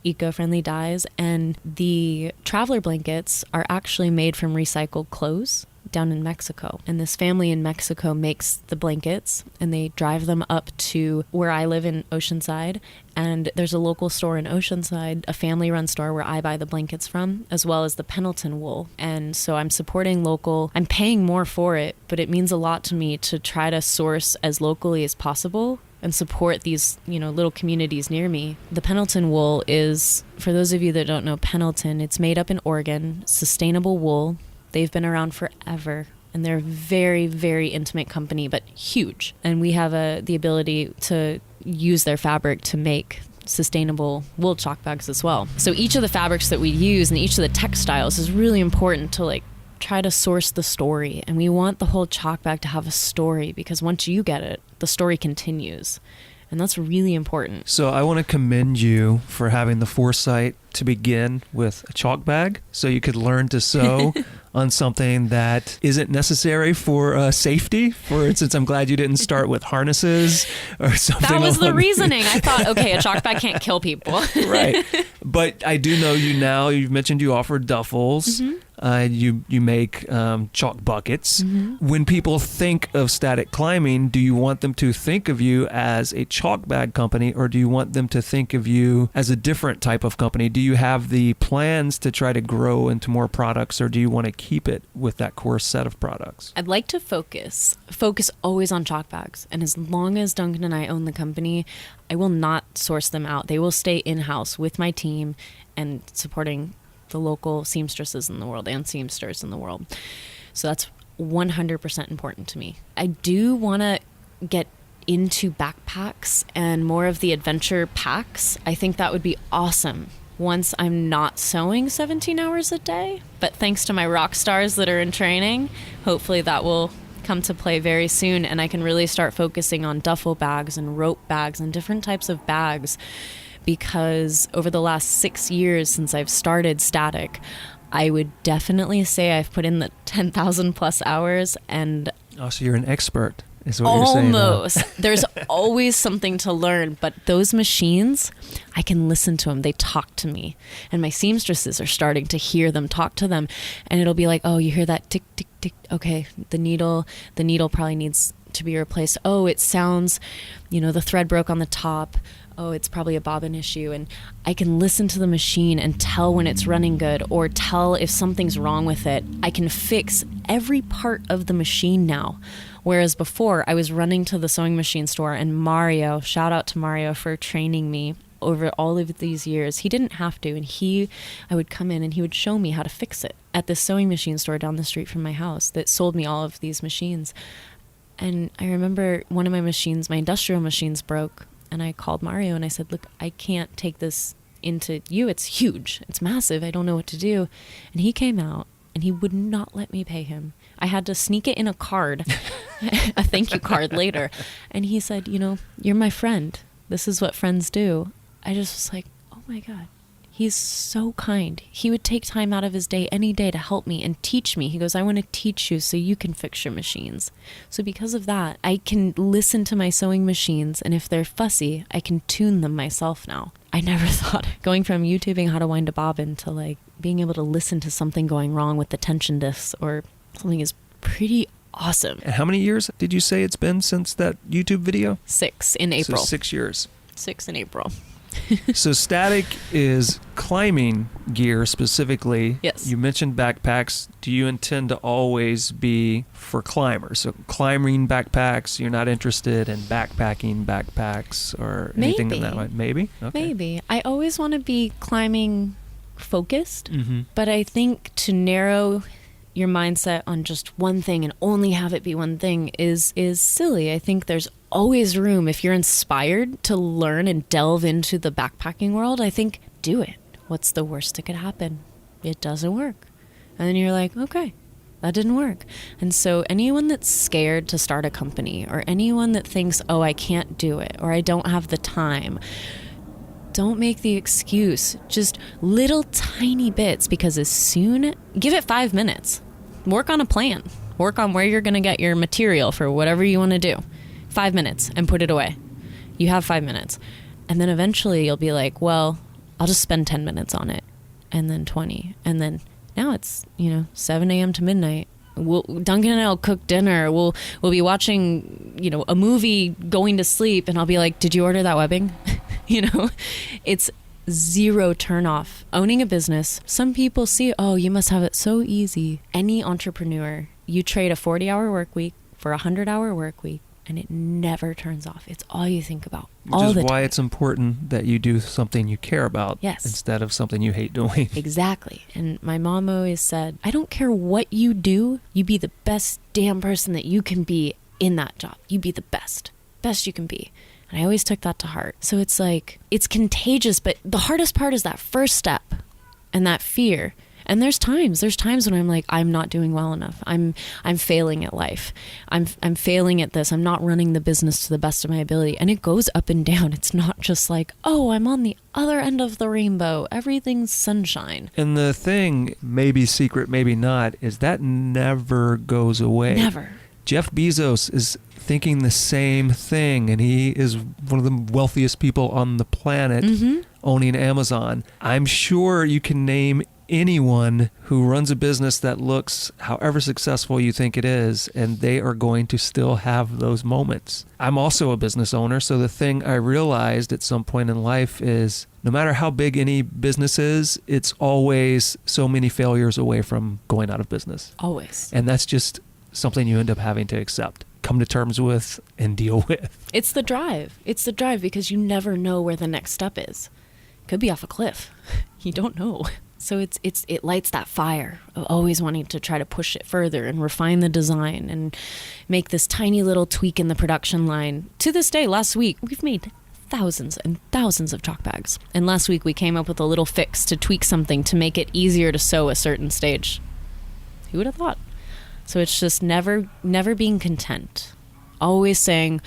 eco-friendly dyes. And the traveler blankets are actually made from recycled clothes down in Mexico. And this family in Mexico makes the blankets, and they drive them up to where I live in Oceanside. And there's a local store in Oceanside, a family-run store where I buy the blankets from, as well as the Pendleton wool. And so I'm supporting local. I'm paying more for it, but it means a lot to me to try to source as locally as possible and support these, little communities near me. The Pendleton wool is, for those of you that don't know Pendleton, it's made up in Oregon, sustainable wool. They've been around forever, and they're a very, very intimate company, but huge. And we have the ability to use their fabric to make sustainable wool chalk bags as well. So each of the fabrics that we use and each of the textiles is really important to try to source the story. And we want the whole chalk bag to have a story, because once you get it, the story continues. And that's really important. So I want to commend you for having the foresight to begin with a chalk bag so you could learn to sew on something that isn't necessary for safety. For instance, I'm glad you didn't start with harnesses or something. That was the reasoning. I thought, okay, a chalk bag can't kill people. Right. But I do know you now. You've mentioned you offer duffels. Mm-hmm. You make chalk buckets. Mm-hmm. When people think of static climbing, do you want them to think of you as a chalk bag company, or do you want them to think of you as a different type of company? Do you have the plans to try to grow into more products, or do you want to keep it with that core set of products? I'd like to focus always on chalk bags. And as long as Duncan and I own the company, I will not source them out. They will stay in-house with my team and supporting the local seamstresses in the world and seamsters in the world. So that's 100% important to me. I do want to get into backpacks and more of the adventure packs. I think that would be awesome once I'm not sewing 17 hours a day. But thanks to my rock stars that are in training, hopefully that will come to play very soon, and I can really start focusing on duffel bags and rope bags and different types of bags. Because over the last 6 years since I've started Static, I would definitely say I've put in the 10,000 plus hours. And oh, so you're an expert, is what you're saying. Almost. There's always something to learn, but those machines, I can listen to them. They talk to me, and my seamstresses are starting to hear them talk to them, and it'll be like, oh, you hear that tick, tick, tick. Okay, the needle probably needs to be replaced. Oh, it sounds, the thread broke on the top. Oh, it's probably a bobbin issue. And I can listen to the machine and tell when it's running good, or tell if something's wrong with it. I can fix every part of the machine now. Whereas before, I was running to the sewing machine store, and Mario, shout out to Mario for training me over all of these years. He didn't have to, and I would come in and he would show me how to fix it at this sewing machine store down the street from my house that sold me all of these machines. And I remember one of my machines, my industrial machines, broke. And I called Mario and I said, look, I can't take this into you. It's huge. It's massive. I don't know what to do. And he came out and he would not let me pay him. I had to sneak it in a card, a thank you card later. And he said, you're my friend. This is what friends do. I just was like, oh my God. He's so kind. He would take time out of his day any day to help me and teach me. He goes, I want to teach you so you can fix your machines. So because of that, I can listen to my sewing machines, and if they're fussy, I can tune them myself now. I never thought going from YouTubing how to wind a bobbin to being able to listen to something going wrong with the tension discs or something is pretty awesome. And how many years did you say it's been since that YouTube video? 6 in April. So 6 years. 6 in April. So Static is climbing gear specifically. Yes. You mentioned backpacks. Do you intend to always be for climbers? So climbing backpacks, you're not interested in backpacking backpacks or anything in that way? Maybe? Okay. Maybe. I always want to be climbing focused, but I think to narrow your mindset on just one thing and only have it be one thing is silly. I think there's always room. If you're inspired to learn and delve into the backpacking world, I think do it. What's the worst that could happen? It doesn't work. And then you're like, okay, that didn't work. And so anyone that's scared to start a company, or anyone that thinks, oh, I can't do it, or I don't have the time, don't make the excuse. Just little tiny bits, because give it 5 minutes. Work on a plan. Work on where you're going to get your material for whatever you want to do. 5 minutes and put it away. You have 5 minutes. And then eventually you'll be like, well, I'll just spend 10 minutes on it. And then 20. And then now it's, 7 a.m. to midnight. Duncan and I'll cook dinner. We'll be watching, a movie, going to sleep, and I'll be like, "Did you order that webbing?" It's zero turn off. Owning a business, some people see, oh, you must have it so easy. Any entrepreneur, you trade a 40-hour work week for a 100-hour work week, and it never turns off. It's all you think about. Which is why it's important that you do something you care about, yes, instead of something you hate doing. Exactly. And my mom always said, I don't care what you do, you be the best damn person that you can be in that job. You be the best you can be. And I always took that to heart. So it's like, it's contagious, but the hardest part is that first step and that fear. And there's times when I'm like, I'm not doing well enough. I'm failing at life. I'm failing at this. I'm not running the business to the best of my ability. And it goes up and down. It's not just like, oh, I'm on the other end of the rainbow. Everything's sunshine. And the thing, maybe secret, maybe not, is that never goes away. Never. Jeff Bezos is thinking the same thing, and he is one of the wealthiest people on the planet, owning Amazon. I'm sure you can name anyone who runs a business that looks however successful you think it is, and they are going to still have those moments. I'm also a business owner, so the thing I realized at some point in life is no matter how big any business is, it's always so many failures away from going out of business. Always. And that's just something you end up having to accept, come to terms with, and deal with. It's the drive. It's the drive because you never know where the next step is. Could be off a cliff. You don't know. So it lights that fire of always wanting to try to push it further and refine the design and make this tiny little tweak in the production line. To this day, last week, we've made thousands and thousands of chalk bags. And last week we came up with a little fix to tweak something to make it easier to sew a certain stage. Who would have thought? So it's just never being content. Always saying,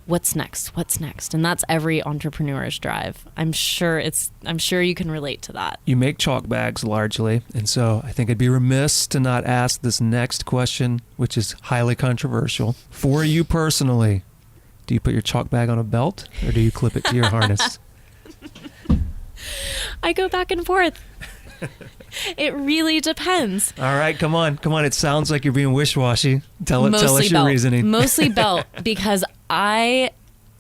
what's next? What's next? And that's every entrepreneur's drive. I'm sure you can relate to that. You make chalk bags largely, and so I think I'd be remiss to not ask this next question, which is highly controversial. For you personally, do you put your chalk bag on a belt or do you clip it to your harness? I go back and forth. It really depends. All right, come on. It sounds like you're being wish-washy. Tell us your reasoning. Mostly belt, because I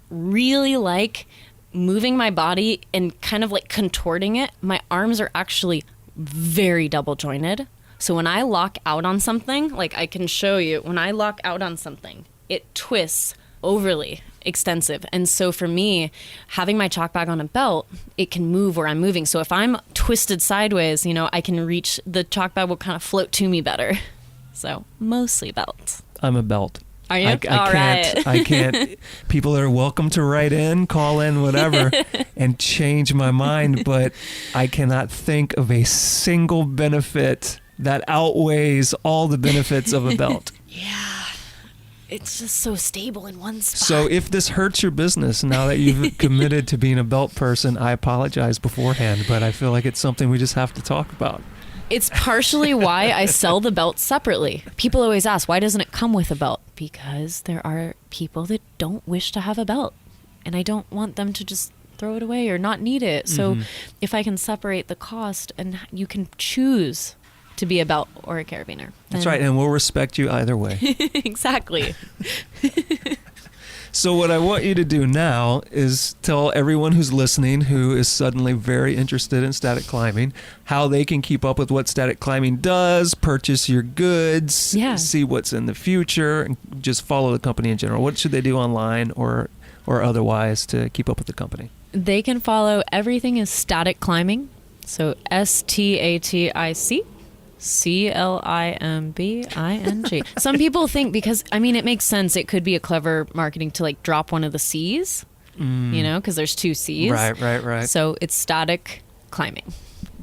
really like moving my body and kind of like contorting it. My arms are actually very double jointed. So when I lock out on something, like I can show you, when I lock out on something, it twists overly extensive. And so for me, having my chalk bag on a belt, it can move where I'm moving. So if I'm twisted sideways, I can reach, the chalk bag will kind of float to me better. So mostly belts. I'm a belt. Are you? I can't. People are welcome to write in, call in, whatever, and change my mind, but I cannot think of a single benefit that outweighs all the benefits of a belt. Yeah. It's just so stable in one spot. So if this hurts your business, now that you've committed to being a belt person, I apologize beforehand, but I feel like it's something we just have to talk about. It's partially why I sell the belt separately. People always ask, why doesn't it come with a belt? Because there are people that don't wish to have a belt, and I don't want them to just throw it away or not need it. So if I can separate the cost and you can choose to be a belt or a carabiner. That's right, and we'll respect you either way. Exactly. So what I want you to do now is tell everyone who's listening who is suddenly very interested in static climbing how they can keep up with what static climbing does, purchase your goods, see what's in the future, and just follow the company in general. What should they do online or otherwise to keep up with the company? They can follow everything is Static Climbing. So STATIC. CLIMBING. Some people think, because it makes sense, it could be a clever marketing to like drop one of the C's, because there's two C's. Right. So it's Static Climbing.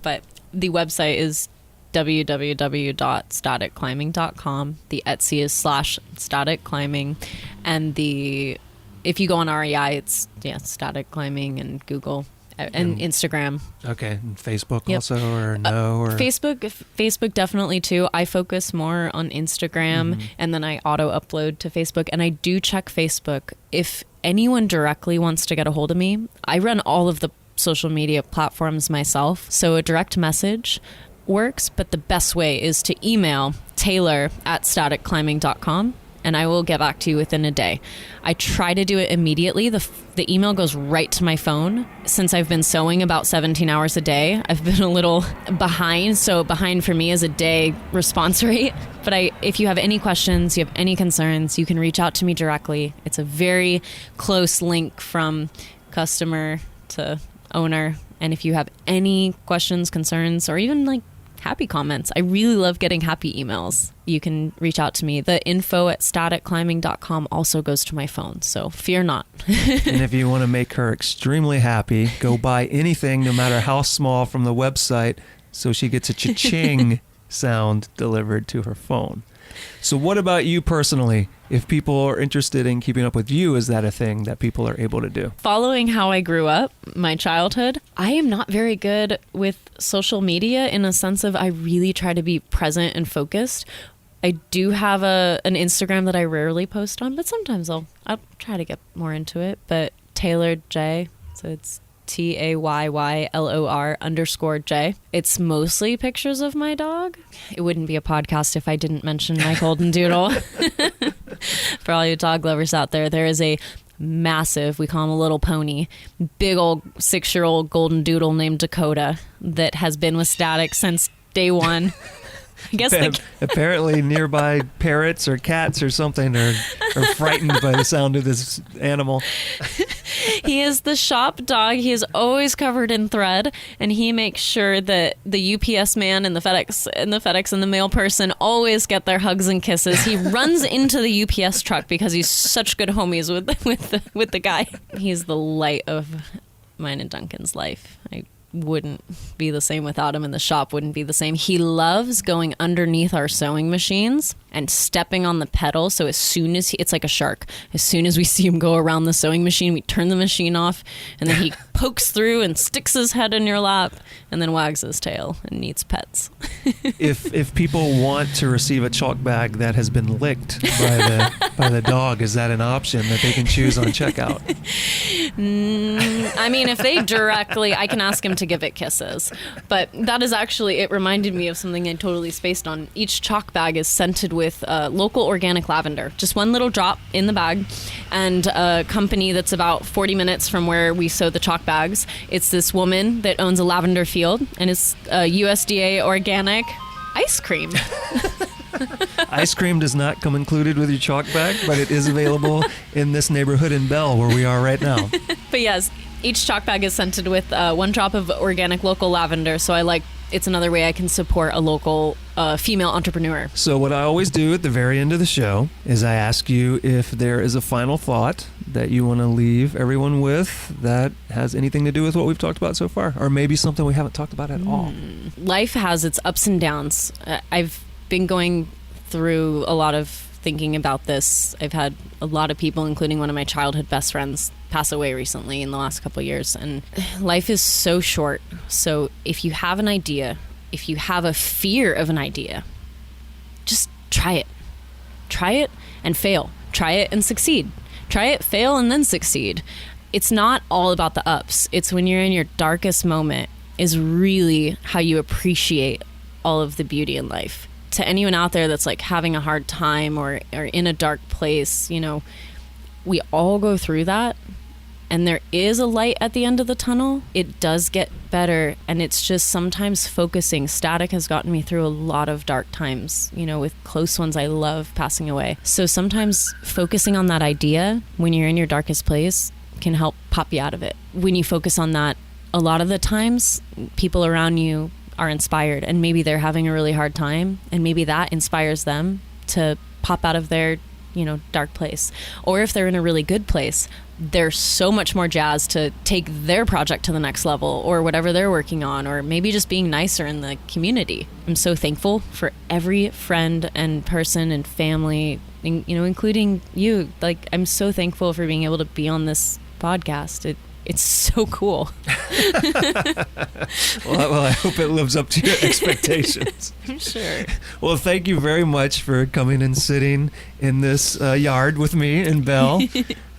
But the website is www.staticclimbing.com. The Etsy is /static climbing. And if you go on REI, it's Static Climbing, and Google. And Instagram. Okay. And Facebook also, or no? Or Facebook definitely too. I focus more on Instagram, and then I auto-upload to Facebook. And I do check Facebook. If anyone directly wants to get a hold of me, I run all of the social media platforms myself. So a direct message works, but the best way is to email taylor@staticclimbing.com, and I will get back to you within a day. I try to do it immediately. The email goes right to my phone. Since I've been sewing about 17 hours a day, I've been a little behind. So behind for me is a day response rate. But if you have any questions, you have any concerns, you can reach out to me directly. It's a very close link from customer to owner. And if you have any questions, concerns, or even like happy comments, I really love getting happy emails. You can reach out to me. The info@staticclimbing.com also goes to my phone, so fear not. And if you want to make her extremely happy, go buy anything, no matter how small, from the website, so she gets a cha-ching sound delivered to her phone. So what about you personally? If people are interested in keeping up with you, is that a thing that people are able to do? Following how I grew up, my childhood, I am not very good with social media in a sense of I really try to be present and focused. I do have an Instagram that I rarely post on, but sometimes I'll try to get more into it. But Taylor J, so it's TAYYLOR_J. It's mostly pictures of my dog. It wouldn't be a podcast if I didn't mention my golden doodle. For all you dog lovers out there, there is a massive, we call him a little pony, big old 6-year-old golden doodle named Dakota that has been with Static since day one. I guess apparently nearby parrots or cats or something are frightened by the sound of this animal. He is the shop dog. He is always covered in thread, and he makes sure that the UPS man and the FedEx and the mail person always get their hugs and kisses. He runs into the UPS truck because he's such good homies with the guy. He's the light of mine and Duncan's life. I wouldn't be the same without him, and the shop wouldn't be the same. He loves going underneath our sewing machines and stepping on the pedal. So as soon as it's like a shark. As soon as we see him go around the sewing machine, we turn the machine off, and then he pokes through and sticks his head in your lap and then wags his tail and needs pets. If people want to receive a chalk bag that has been licked by the dog, is that an option that they can choose on checkout? I mean, if they directly, I can ask him to give it kisses. But that is actually, it reminded me of something I totally spaced on. Each chalk bag is scented with local organic lavender. Just one little drop in the bag. And a company that's about 40 minutes from where we sew the chalk bags. It's this woman that owns a lavender field, and it's USDA organic ice cream. Ice cream does not come included with your chalk bag, but it is available in this neighborhood in Bell where we are right now. But yes, each chalk bag is scented with one drop of organic local lavender. So it's another way I can support a local female entrepreneur. So what I always do at the very end of the show is I ask you if there is a final thought that you want to leave everyone with that has anything to do with what we've talked about so far, or maybe something we haven't talked about at all. Life has its ups and downs. I've been going through a lot of thinking about this. I've had a lot of people, including one of my childhood best friends, pass away recently in the last couple of years. And life is so short. So if you have an idea, if you have a fear of an idea, just try it. Try it and fail. Try it and succeed. Try it, fail, and then succeed. It's not all about the ups. It's when you're in your darkest moment is really how you appreciate all of the beauty in life. To anyone out there that's like having a hard time or in a dark place, we all go through that, and there is a light at the end of the tunnel. It does get better, and it's just sometimes focusing. Static has gotten me through a lot of dark times, with close ones I love passing away. So sometimes focusing on that idea when you're in your darkest place can help pop you out of it. When you focus on that, a lot of the times people around you are inspired, and maybe they're having a really hard time, and maybe that inspires them to pop out of their dark place. Or if they're in a really good place, they're so much more jazzed to take their project to the next level, or whatever they're working on, or maybe just being nicer in the community. I'm so thankful for every friend and person and family, including you. Like, I'm so thankful for being able to be on this podcast. it's so cool. Well, I hope it lives up to your expectations. I'm sure. Well, thank you very much for coming and sitting in this yard with me and Belle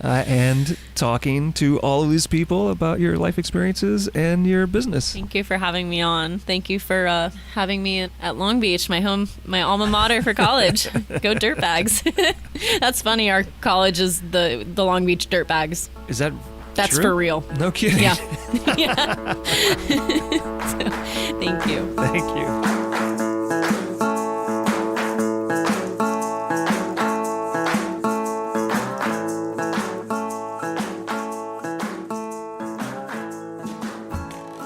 and talking to all of these people about your life experiences and your business. Thank you for having me on. Thank you for having me at Long Beach, my alma mater for college. Go Dirtbags. That's funny. Our college is the Long Beach Dirtbags. Is that That's true? for real. No kidding. Yeah. Yeah. So, thank you. Thank you.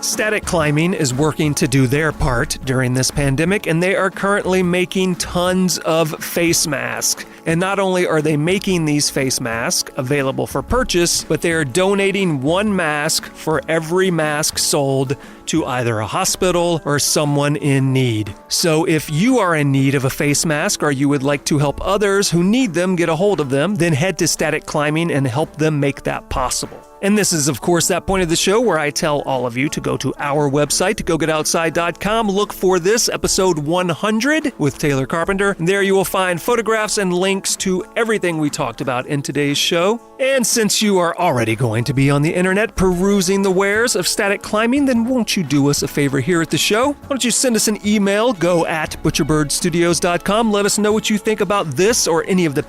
Static Climbing is working to do their part during this pandemic, and they are currently making tons of face masks. And not only are they making these face masks available for purchase, but they are donating one mask for every mask sold to either a hospital or someone in need. So if you are in need of a face mask or you would like to help others who need them get a hold of them, then head to Static Climbing and help them make that possible. And this is, of course, that point of the show where I tell all of you to go to our website, gogetoutside.com, look for this, episode 100 with Taylor Carpenter. There you will find photographs and links to everything we talked about in today's show. And since you are already going to be on the internet perusing the wares of Static Climbing, then won't you do us a favor here at the show? Why don't you send us an email, go at butcherbirdstudios.com, let us know what you think about this or any of the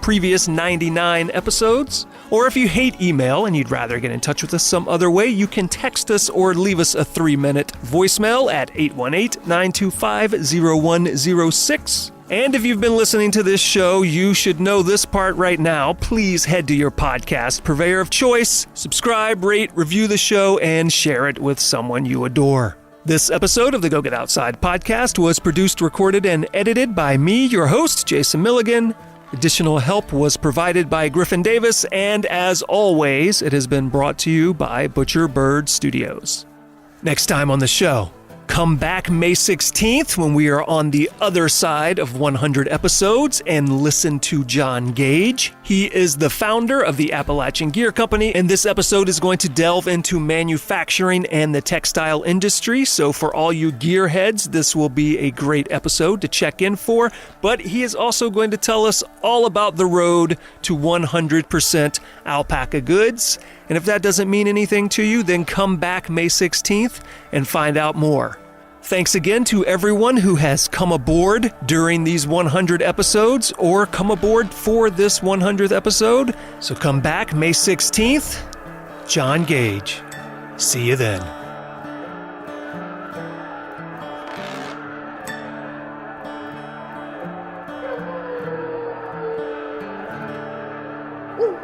previous 99 episodes. Or if you hate email and you'd rather get in touch with us some other way, you can text us or leave us a 3-minute voicemail at 818-925-0106. And if you've been listening to this show, you should know this part right now. Please head to your podcast purveyor of choice, subscribe, rate, review the show, and share it with someone you adore. This episode of the Go Get Outside podcast was produced, recorded, and edited by me, your host, Jason Milligan. Additional help was provided by Griffin Davis, and as always, it has been brought to you by Butcher Bird Studios. Next time on the show, come back May 16th when we are on the other side of 100 episodes and listen to John Gage. He is the founder of the Appalachian Gear Company, and this episode is going to delve into manufacturing and the textile industry. So for all you gearheads, this will be a great episode to check in for. But he is also going to tell us all about the road to 100% alpaca goods. And if that doesn't mean anything to you, then come back May 16th and find out more. Thanks again to everyone who has come aboard during these 100 episodes or come aboard for this 100th episode. So come back May 16th, John Gage. See you then. Woo!